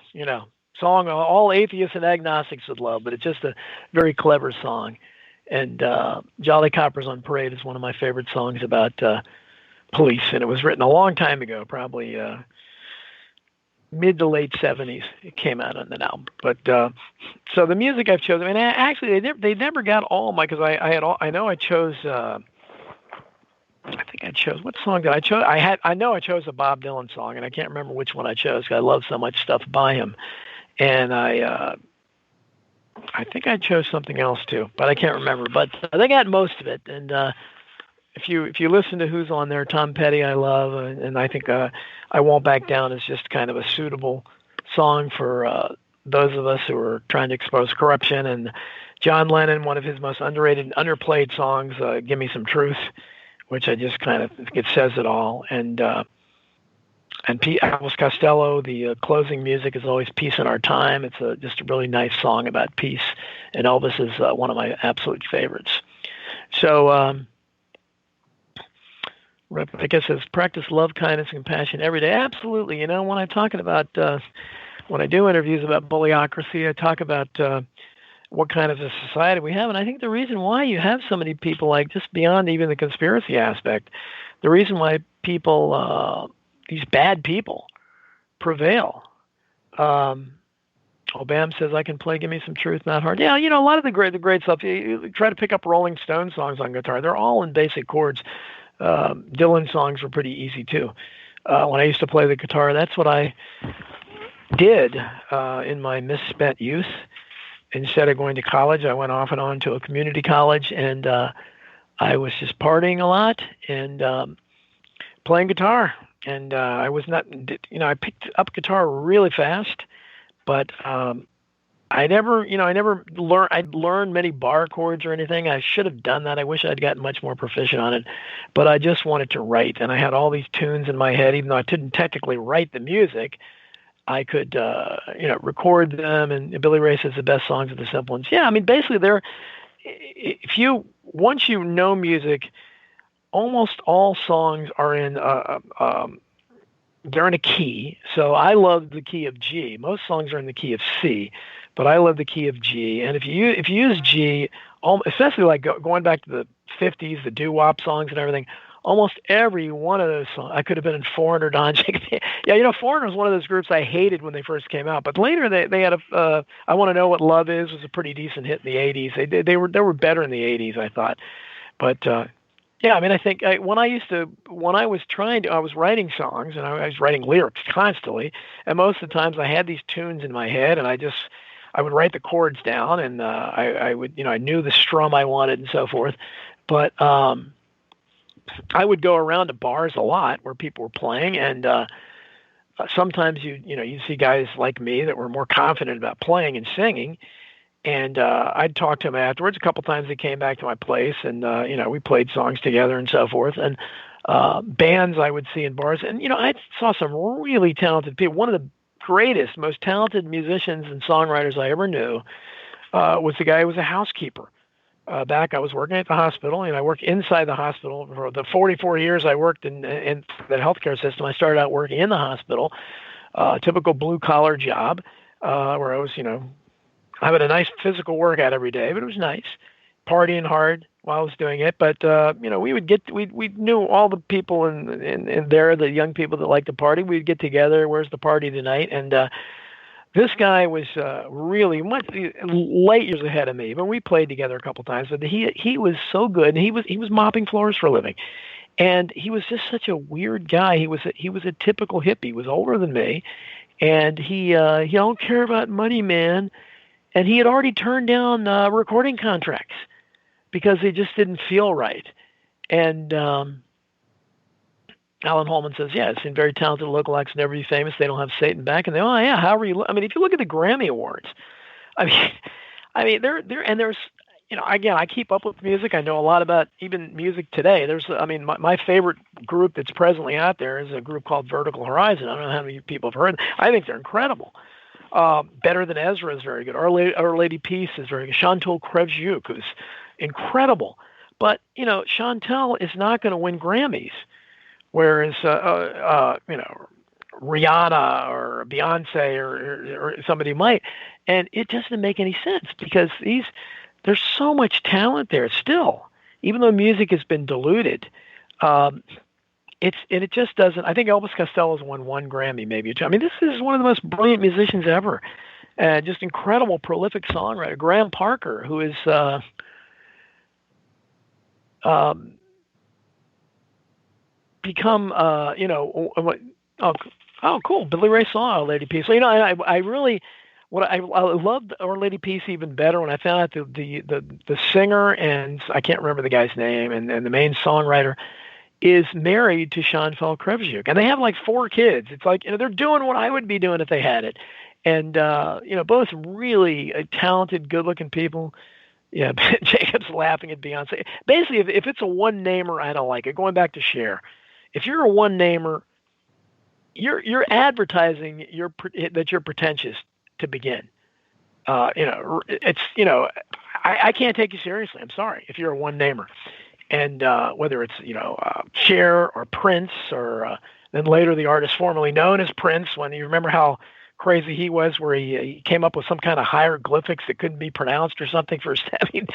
song all atheists and agnostics would love, but it's just a very clever song. And Jolly Coppers on Parade is one of my favorite songs about police, and it was written a long time ago, probably mid to late 70s. It came out on an album. But so the music I've chosen, and actually they never got all my, because I chose what song did I chose? I know I chose a Bob Dylan song, and I can't remember which one I chose because I love so much stuff by him. And I think I chose something else too, but I can't remember. But they got most of it. And if you listen to who's on there, Tom Petty I love, and I think I Won't Back Down is just kind of a suitable song for those of us who are trying to expose corruption. And John Lennon, one of his most underrated and underplayed songs, Give Me Some Truth, which I just kind of think it says it all. And Elvis Costello, the closing music is always Peace in Our Time. It's just a really nice song about peace, and Elvis is one of my absolute favorites. So Rebecca says, practice love, kindness, and compassion every day. Absolutely. When I'm talking about, when I do interviews about bullyocracy, I talk about what kind of a society we have. And I think the reason why you have so many people, like just beyond even the conspiracy aspect, the reason why people, these bad people, prevail. Obam says, I can play Give Me Some Truth, Not Hard. Yeah, a lot of the great stuff. You try to pick up Rolling Stone songs on guitar. They're all in basic chords. Dylan songs were pretty easy, too. When I used to play the guitar, that's what I did in my misspent youth. Instead of going to college, I went off and on to a community college, and I was just partying a lot and playing guitar. And I was not, I picked up guitar really fast, but I never learned. I'd learned many bar chords or anything. I should have done that. I wish I'd gotten much more proficient on it, but I just wanted to write, and I had all these tunes in my head. Even though I didn't technically write the music, I could, record them. And Billy Ray says the best songs are the simple ones. Yeah, I mean, basically, once you know music, almost all songs are in they're in a key. So I love the key of G. Most songs are in the key of C, but I love the key of G. And if you use G, especially like going back to the 50s, the doo-wop songs and everything, almost every one of those songs, I could have been in Foreigner, Don Jake. Yeah, Foreigner was one of those groups I hated when they first came out, but later they had I Want to Know What Love Is was a pretty decent hit in the 80s. They were better in the 80s, I thought. But yeah, I mean, I think when I was writing songs and I was writing lyrics constantly, and most of the times I had these tunes in my head, and I would write the chords down, and I would, I knew the strum I wanted and so forth, but I would go around to bars a lot where people were playing, and sometimes you see guys like me that were more confident about playing and singing. And I'd talk to him afterwards. A couple times they came back to my place, and we played songs together and so forth. And bands I would see in bars, and I saw some really talented people. One of the greatest, most talented musicians and songwriters I ever knew was the guy who was a housekeeper. Back, I was working at the hospital, and I worked inside the hospital for the 44 years I worked in the healthcare system. I started out working in the hospital, typical blue collar job, where I was, having a nice physical workout every day, but it was nice, partying hard while I was doing it. But we knew all the people in there, the young people that like to party. We'd get together. Where's the party tonight? And this guy was really much light years ahead of me, but we played together a couple times. But he was so good, and he was mopping floors for a living, and he was just such a weird guy. He was a typical hippie. He was older than me, and he don't care about money, man. And he had already turned down recording contracts because they just didn't feel right. And Alan Holman says, yeah, it's in very talented local acts, never be famous. They don't have Satan back. And oh yeah, how are you? I mean, if you look at the Grammy Awards, I mean, and there's, again, I keep up with music. I know a lot about even music today. My favorite group that's presently out there is a group called Vertical Horizon. I don't know how many people have heard. I think they're incredible. Better Than Ezra is very good. Our Lady Peace is very good. Chantal Krevziuk, who's incredible. But, Chantal is not going to win Grammys, whereas, Rihanna or Beyonce or somebody might. And it doesn't make any sense because there's so much talent there still, even though music has been diluted. It just doesn't. I think Elvis Costello's won one Grammy, maybe two. I mean, this is one of the most brilliant musicians ever, and just incredible, prolific songwriter. Graham Parker, who is become, cool. Billy Ray saw Our Lady Peace. So, I really, I loved Our Lady Peace even better when I found out the singer, and I can't remember the guy's name, and the main songwriter is married to Chantal Krevziuk, and they have like 4 kids. It's like, they're doing what I would be doing if they had it. And, both really talented, good-looking people. Yeah, Jacob's laughing at Beyonce. Basically, if it's a one-namer, I don't like it. Going back to Cher, if you're a one-namer, you're advertising that you're pretentious to begin. I can't take you seriously. I'm sorry if you're a one-namer. And whether it's, Cher or Prince or then later the artist formerly known as Prince, when you remember how crazy he was, where he came up with some kind of hieroglyphics that couldn't be pronounced or something for I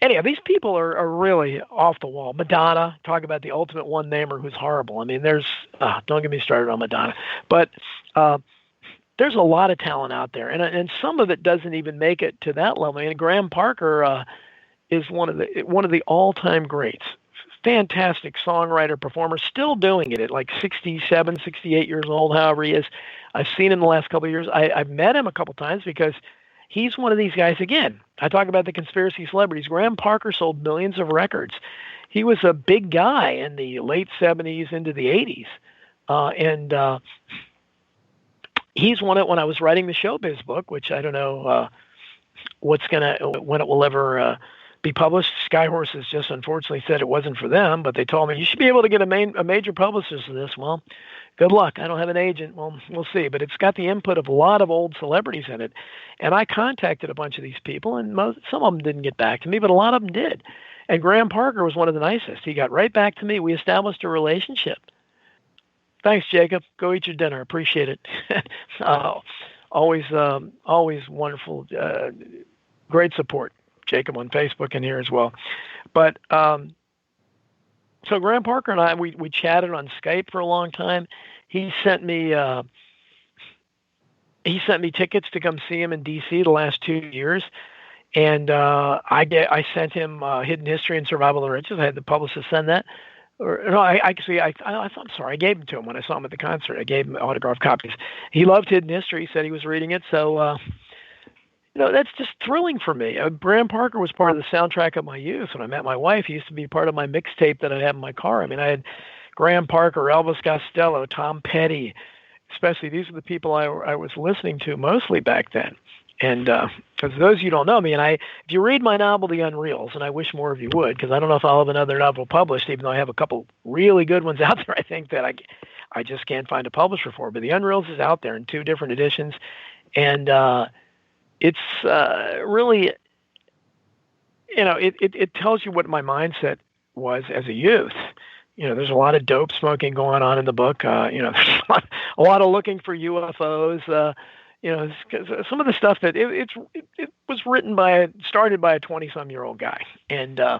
anyhow, these people are really off the wall. Madonna, talk about the ultimate one-namer who's horrible. I mean, don't get me started on Madonna. But there's a lot of talent out there, and some of it doesn't even make it to that level. I mean, Graham Parker is one of the all-time greats. Fantastic songwriter, performer, still doing it at like 67, 68 years old, however he is. I've seen him the last couple of years. I've met him a couple times because he's one of these guys. Again, I talk about the conspiracy celebrities. Graham Parker sold millions of records. He was a big guy in the late 70s into the 80s. And he's when I was writing the Showbiz book, which I don't know when it will ever be published. Skyhorse has just unfortunately said it wasn't for them, but they told me you should be able to get a major publicist for this. Well, good luck. I don't have an agent. Well, we'll see. But it's got the input of a lot of old celebrities in it. And I contacted a bunch of these people, and some of them didn't get back to me, but a lot of them did. And Graham Parker was one of the nicest. He got right back to me. We established a relationship. Thanks, Jacob. Go eat your dinner. Appreciate it. Always wonderful. Great support, Jacob, on Facebook and here as well. But so Graham Parker and I, we chatted on Skype for a long time. He sent me tickets to come see him in D.C. the last 2 years. And I sent him Hidden History and Survival of the Richest. I had the publicist send that. I'm sorry. I gave them to him when I saw him at the concert. I gave him autographed copies. He loved Hidden History. He said he was reading it. So, that's just thrilling for me. Graham Parker was part of the soundtrack of my youth. When I met my wife, he used to be part of my mixtape that I had in my car. I mean, I had Graham Parker, Elvis Costello, Tom Petty. Especially, these are the people I was listening to mostly back then. And because those of you don't know me, if you read my novel, The Unreals, and I wish more of you would, because I don't know if I'll have another novel published, even though I have a couple really good ones out there, I think that I just can't find a publisher for. But The Unreals is out there in 2 different editions, and it's really, it tells you what my mindset was as a youth. There's a lot of dope smoking going on in the book. There's a lot of looking for UFOs. Some of the stuff that it was started by a 20-some-year-old guy, and it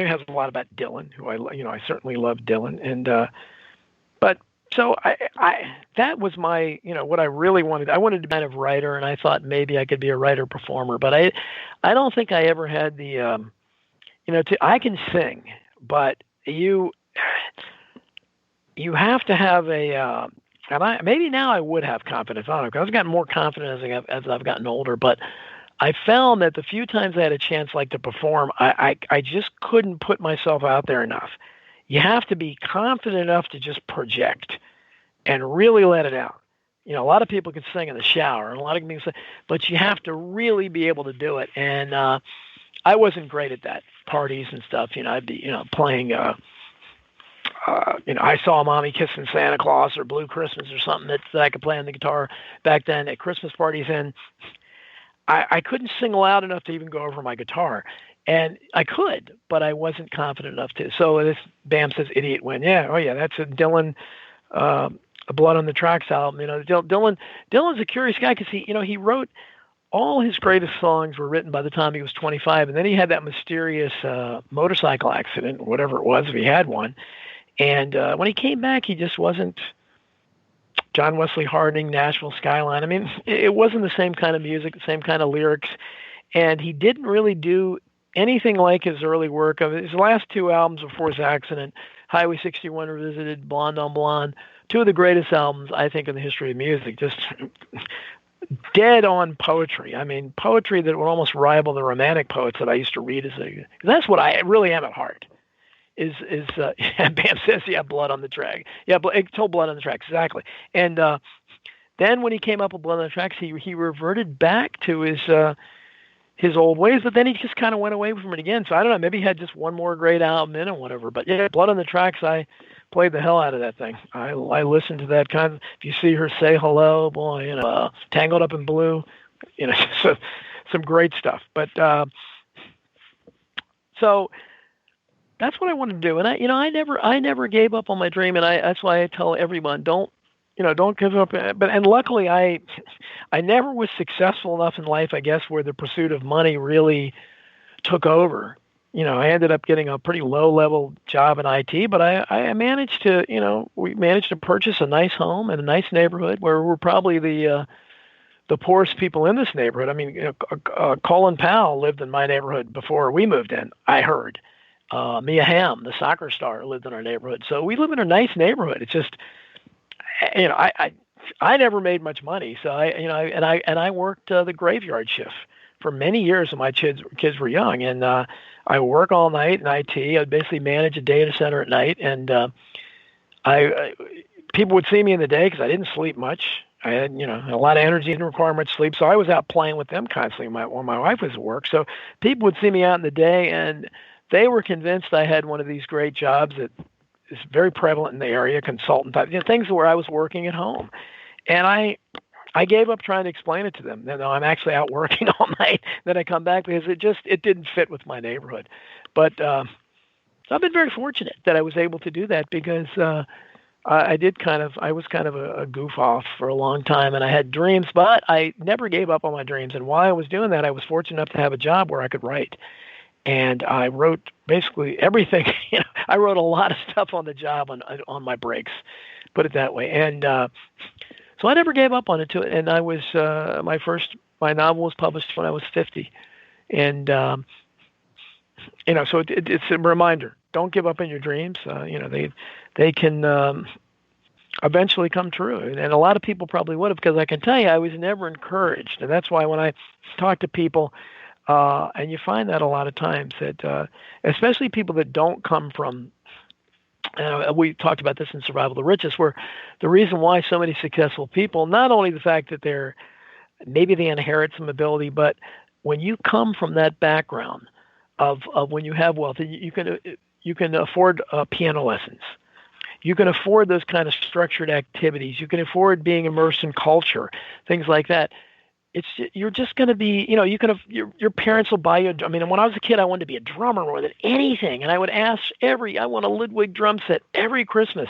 has a lot about Dylan, who I certainly love Dylan, and but so that was my what I really wanted. I wanted to be kind of writer, and I thought maybe I could be a writer performer, but I don't think I ever had the I can sing, but you have to have and maybe now I would have confidence. I don't know, because I've gotten more confident as I've gotten older, but I found that the few times I had a chance to perform, I just couldn't put myself out there enough. You have to be confident enough to just project and really let it out. A lot of people can sing in the shower, and a lot of people sing, but you have to really be able to do it. And I wasn't great at that. Parties and stuff, I'd be, playing, I Saw Mommy Kissing Santa Claus or Blue Christmas or something that I could play on the guitar back then at Christmas parties. And I couldn't sing loud enough to even go over my guitar. And I could, but I wasn't confident enough to. So this Bam Says Idiot went, that's a Dylan, a Blood on the Tracks album. Dylan's a curious guy because he wrote, all his greatest songs were written by the time he was 25, and then he had that mysterious motorcycle accident, whatever it was, if he had one. And when he came back, he just wasn't John Wesley Harding, Nashville Skyline. I mean, it wasn't the same kind of music, the same kind of lyrics, and he didn't really do anything like his early work. Of his last 2 albums before his accident, Highway 61 Revisited, Blonde on Blonde, 2 of the greatest albums, I think, in the history of music. Just dead on poetry. I mean, poetry that would almost rival the romantic poets that I used to read that's what I really am at heart. Bam says, Blood on the Track. Yeah, it told Blood on the Tracks, exactly. And then when he came up with Blood on the Tracks, he reverted back to his old ways, but then he just kind of went away from it again. So I don't know, maybe he had just one more great album in or whatever. But yeah, Blood on the Tracks, I played the hell out of that thing. I listened to that kind of, if you see her say hello, boy, Tangled Up in Blue, so, some great stuff. But So that's what I wanted to do. And I never gave up on my dream. And that's why I tell everyone, don't give up. And luckily I never was successful enough in life, I guess, where the pursuit of money really took over. I ended up getting a pretty low-level job in IT, but I managed to, we managed to purchase a nice home in a nice neighborhood where we're probably the poorest people in this neighborhood. I mean, Colin Powell lived in my neighborhood before we moved in, I heard. Mia Hamm, the soccer star, lived in our neighborhood. So we live in a nice neighborhood. It's just, I never made much money. So I worked the graveyard shift for many years when my kids were young. And I work all night in IT. I'd basically manage a data center at night. And people would see me in the day because I didn't sleep much. I had, a lot of energy and requirement sleep. So I was out playing with them constantly when my wife was at work. So people would see me out in the day, and they were convinced I had one of these great jobs that is very prevalent in the area, consultant type, things where I was working at home. And I gave up trying to explain it to them. No, I'm actually out working all night. Then I come back because it didn't fit with my neighborhood. But so I've been very fortunate that I was able to do that because I was kind of a goof off for a long time, and I had dreams, but I never gave up on my dreams. And while I was doing that, I was fortunate enough to have a job where I could write. And I wrote basically everything. I wrote a lot of stuff on the job on my breaks, put it that way. And so I never gave up on it. And I was my novel was published when I was 50. And so it's a reminder: don't give up on your dreams. They can eventually come true. And a lot of people probably would have, because I can tell you I was never encouraged. And that's why when I talk to people, and you find that a lot of times that, especially people that don't come from, we talked about this in Survival of the Richest, where the reason why so many successful people, not only the fact that maybe they inherit some ability, but when you come from that background of when you have wealth, you can afford piano lessons. You can afford those kind of structured activities. You can afford being immersed in culture, things like that. You're just going to be, your parents will buy you. When I was a kid, I wanted to be a drummer more than anything. And I would ask I want a Ludwig drum set every Christmas.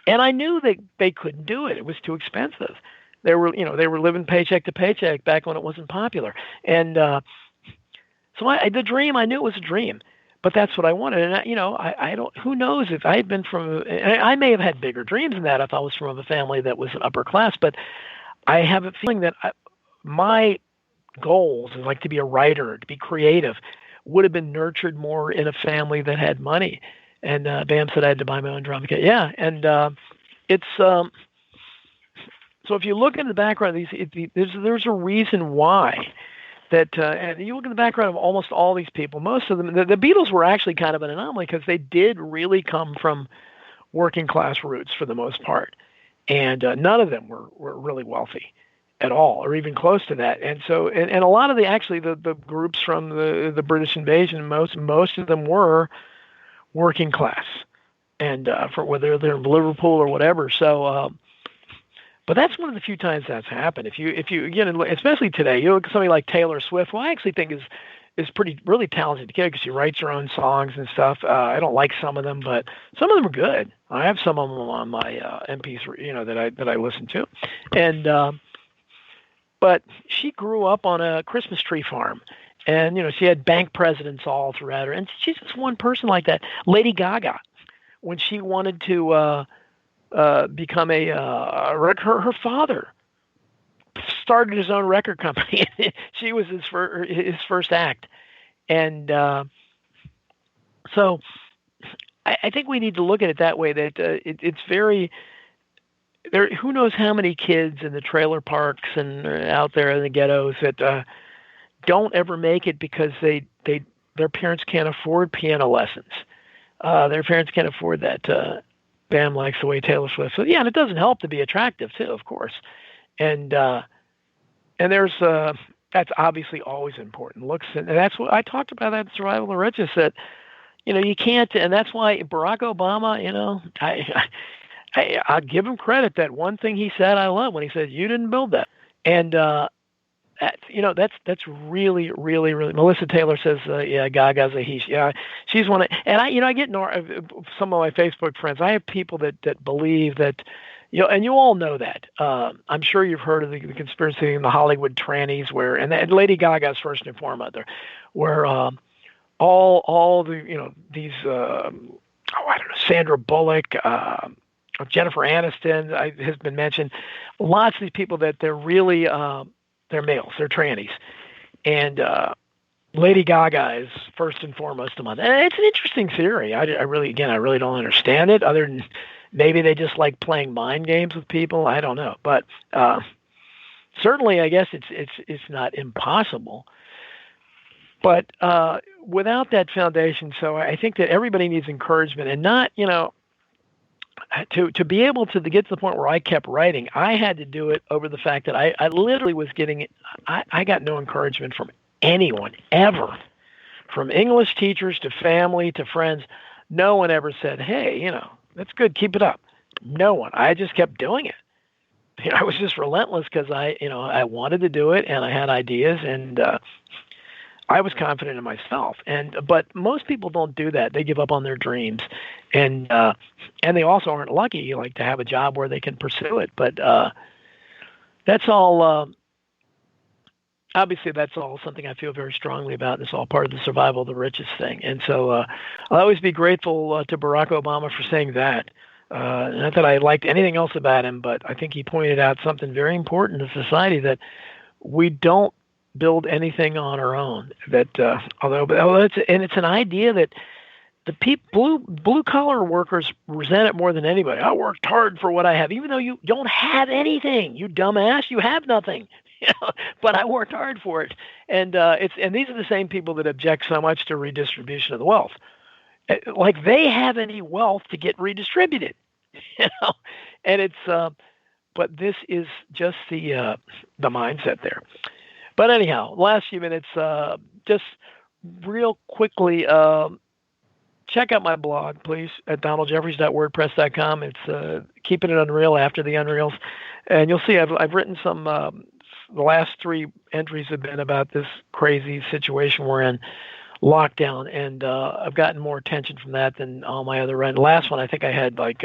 And I knew that they couldn't do it. It was too expensive. They were living paycheck to paycheck back when it wasn't popular. And so the dream, I knew it was a dream. But that's what I wanted. And, I don't, who knows if I had been I may have had bigger dreams than that if I was from a family that was upper class. But I have a feeling that my goals, like to be a writer, to be creative, would have been nurtured more in a family that had money. And Bam said I had to buy my own drum kit. Yeah. And it's, so if you look in the background of these, there's a reason why. And you look at the background of almost all these people, most of them, the Beatles were actually kind of an anomaly because they did really come from working class roots for the most part. And none of them were really wealthy at all, or even close to that. And so, and a lot of the groups from the British invasion, most of them were working class, and for whether they're in Liverpool or whatever. So, but that's one of the few times that's happened. If you again, especially today, you look at somebody like Taylor Swift, who I actually think is really talented kid because she writes her own songs and stuff. I don't like some of them, but some of them are good. I have some of them on my MP3, that I listen to, and but she grew up on a Christmas tree farm, and she had bank presidents all throughout her, and she's just one person like that. Lady Gaga, when she wanted to become her father started his own record company. She was his first act. And so I think we need to look at it that way, that it's very there. Who knows how many kids in the trailer parks and out there in the ghettos that don't ever make it because their parents can't afford piano lessons. Their parents can't afford that. Bam likes the way Taylor Swift. So yeah, and it doesn't help to be attractive too, of course. And there's that's obviously always important. Looks, and that's what I talked about that in Survival of the Richest. That you can't, and that's why Barack Obama. I give him credit that one thing he said I love when he said you didn't build that, and that's really, really, really. Melissa Taylor says, yeah, Gaga's a he. Yeah, she's one. And I get some of my Facebook friends. I have people that believe that, and you all know that. I'm sure you've heard of the conspiracy in the Hollywood trannies, and Lady Gaga's first and foremost there, where all the these I don't know, Sandra Bullock, Jennifer Aniston has been mentioned. Lots of these people that they're really they're males, they're trannies, and Lady Gaga is first and foremost among them. And it's an interesting theory. I really don't understand it, other than maybe they just like playing mind games with people. I don't know, but certainly, I guess it's not impossible. But without that foundation, so I think that everybody needs encouragement, and not, to be able to get to the point where I kept writing. I had to do it over the fact that I literally was getting, I got no encouragement from anyone ever, from English teachers to family to friends. No one ever said, hey, that's good, keep it up. No one. I just kept doing it. I was just relentless because I wanted to do it, and I had ideas, and I was confident in myself, but most people don't do that. They give up on their dreams, and they also aren't lucky, like to have a job where they can pursue it. But that's all. Obviously, that's all something I feel very strongly about. It's all part of the survival of the richest thing, and so I'll always be grateful to Barack Obama for saying that. Not that I liked anything else about him, but I think he pointed out something very important to society, that we don't build anything on our own. That it's an idea that the blue collar workers resent it more than anybody. I worked hard for what I have, even though you don't have anything. You dumbass, you have nothing. But I worked hard for it, and these are the same people that object so much to redistribution of the wealth. Like they have any wealth to get redistributed, and it's. But this is just the mindset there. But anyhow, last few minutes, just real quickly, check out my blog, please, at donaldjeffries.wordpress.com. It's Keeping It Unreal After the Unreals. And you'll see I've written some, the last 3 entries have been about this crazy situation we're in, lockdown. And I've gotten more attention from that than all my other writing. Last one, I think I had like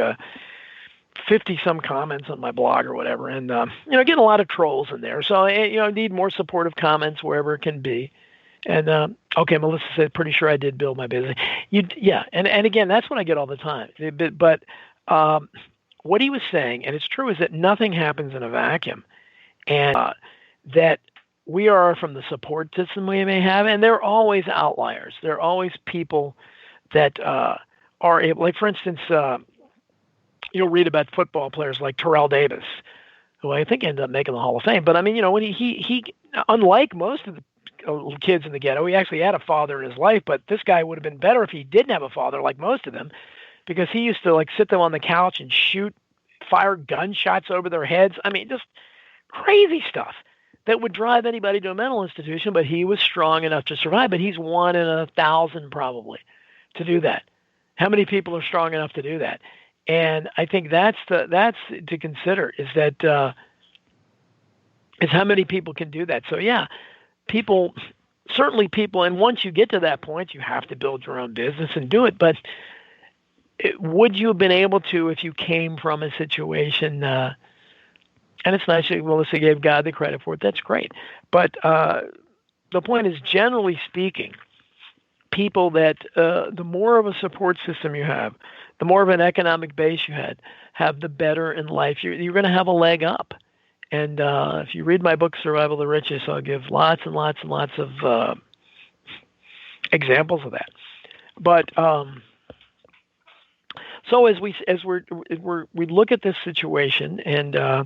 50 some comments on my blog or whatever, and getting a lot of trolls in there. So need more supportive comments wherever it can be. And okay, Melissa said, pretty sure I did build my business. And again, that's what I get all the time. But what he was saying, and it's true, is that nothing happens in a vacuum, and that we are from the support system we may have, and there are always outliers. There are always people that are able, like for instance. You'll read about football players like Terrell Davis, who I think ended up making the Hall of Fame. But I mean, when he unlike most of the kids in the ghetto, he actually had a father in his life. But this guy would have been better if he didn't have a father, like most of them, because he used to like sit them on the couch and fire gunshots over their heads. I mean, just crazy stuff that would drive anybody to a mental institution. But he was strong enough to survive. But he's 1 in 1,000 probably to do that. How many people are strong enough to do that? And I think that's to consider, is that is how many people can do that. So yeah, certainly people, and once you get to that point, you have to build your own business and do it. But would you have been able to if you came from a situation? And it's nice that Melissa gave God the credit for it. That's great. But the point is, generally speaking, people that the more of a support system you have, the more of an economic base you have, the better in life. You're going to have a leg up. And if you read my book, Survival of the Richest, I'll give lots and lots and lots of examples of that. But so as we look at this situation and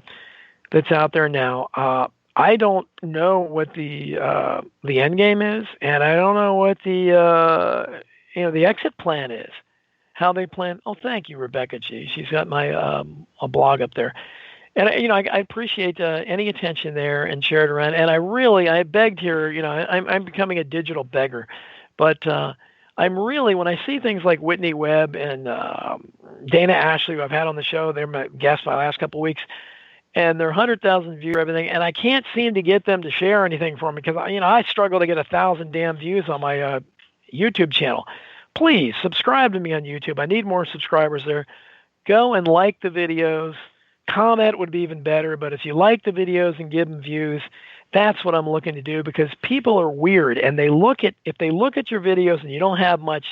that's out there now, I don't know what the end game is, and I don't know what the exit plan is. How they plan. Oh, thank you, Rebecca G. She's got my a blog up there, and I appreciate any attention there and share it around. And I begged here. I'm becoming a digital beggar, but I'm really, when I see things like Whitney Webb and Dana Ashley, who I've had on the show, they're my guests my last couple of weeks. and they're 100,000 views, everything, and I can't seem to get them to share anything for me because I struggle to get 1,000 damn views on my YouTube channel. Please subscribe to me on YouTube. I need more subscribers there. Go and like the videos. Comment would be even better, but if you like the videos and give them views, that's what I'm looking to do, because people are weird, and if they look at your videos and you don't have much,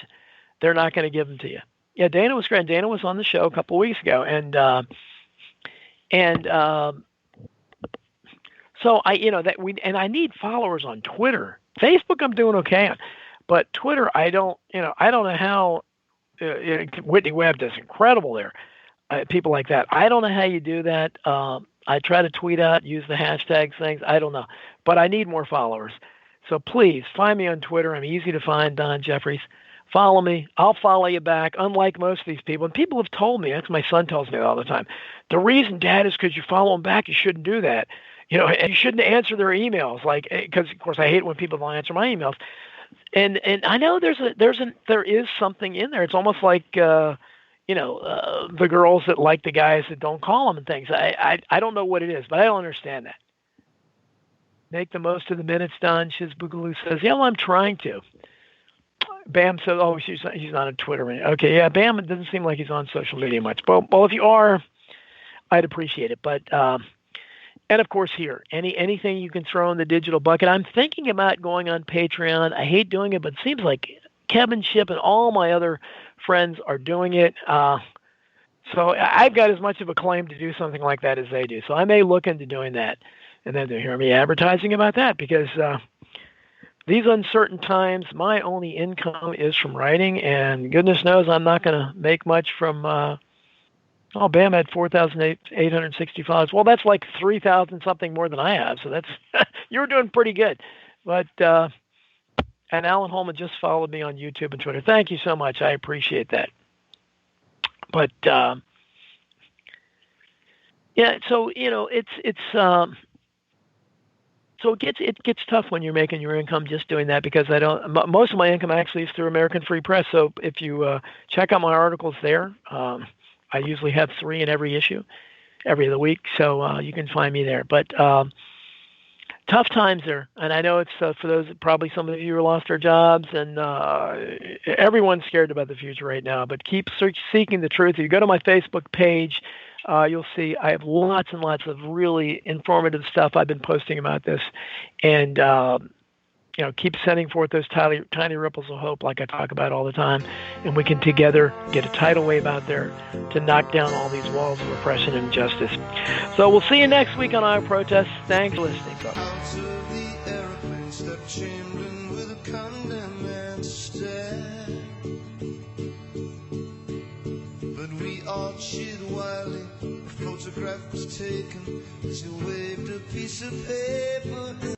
they're not going to give them to you. Yeah, Dana was great. Dana was on the show a couple of weeks ago, so I need followers on Twitter. Facebook, I'm doing okay on, but Twitter, I don't know how. Whitney Webb does incredible there. People like that. I don't know how you do that. I try to tweet out, use the hashtag things. I don't know, but I need more followers. So please find me on Twitter. I'm easy to find, Don Jeffries. Follow me. I'll follow you back. Unlike most of these people, and people have told me, that's my son tells me all the time, the reason, Dad, is because you follow them back. You shouldn't do that. And you shouldn't answer their emails, because of course I hate when people don't answer my emails. And I know there is something in there. It's almost like the girls that like the guys that don't call them and things. I don't know what it is, but I don't understand that. Make the most of the minutes, Don. Shiz Boogaloo says, yeah, well, I'm trying to. Bam says, oh, he's not on Twitter. Okay, yeah, Bam, it doesn't seem like he's on social media much. Well, if you are, I'd appreciate it. But and of course here, anything you can throw in the digital bucket. I'm thinking about going on Patreon. I hate doing it, but it seems like Kevin Ship and all my other friends are doing it. So I've got as much of a claim to do something like that as they do. So I may look into doing that. And then they'll hear me advertising about that, because these uncertain times, my only income is from writing, and goodness knows I'm not going to make much from, Bam had 4,860 followers. Well, that's like 3,000 something more than I have, so that's, you're doing pretty good. But, and Alan Holman just followed me on YouTube and Twitter. Thank you so much. I appreciate that. But, yeah, so, so it gets tough when you're making your income just doing that, because most of my income actually is through American Free Press. So if you check out my articles there, I usually have 3 in every issue, every other week. So you can find me there. But tough times there. And I know it's for those, probably some of you who lost their jobs, and everyone's scared about the future right now. But keep seeking the truth. If you go to my Facebook page, you'll see I have lots and lots of really informative stuff I've been posting about this, and keep sending forth those tiny ripples of hope, like I talk about all the time, and we can together get a tidal wave out there to knock down all these walls of repression and injustice. So we'll see you next week on our protest. Thanks for listening, folks. Out of the airplane, stepped Chamberlain with a condemned man to stare. But we all cheered wildly. A photograph was taken as he waved a piece of paper.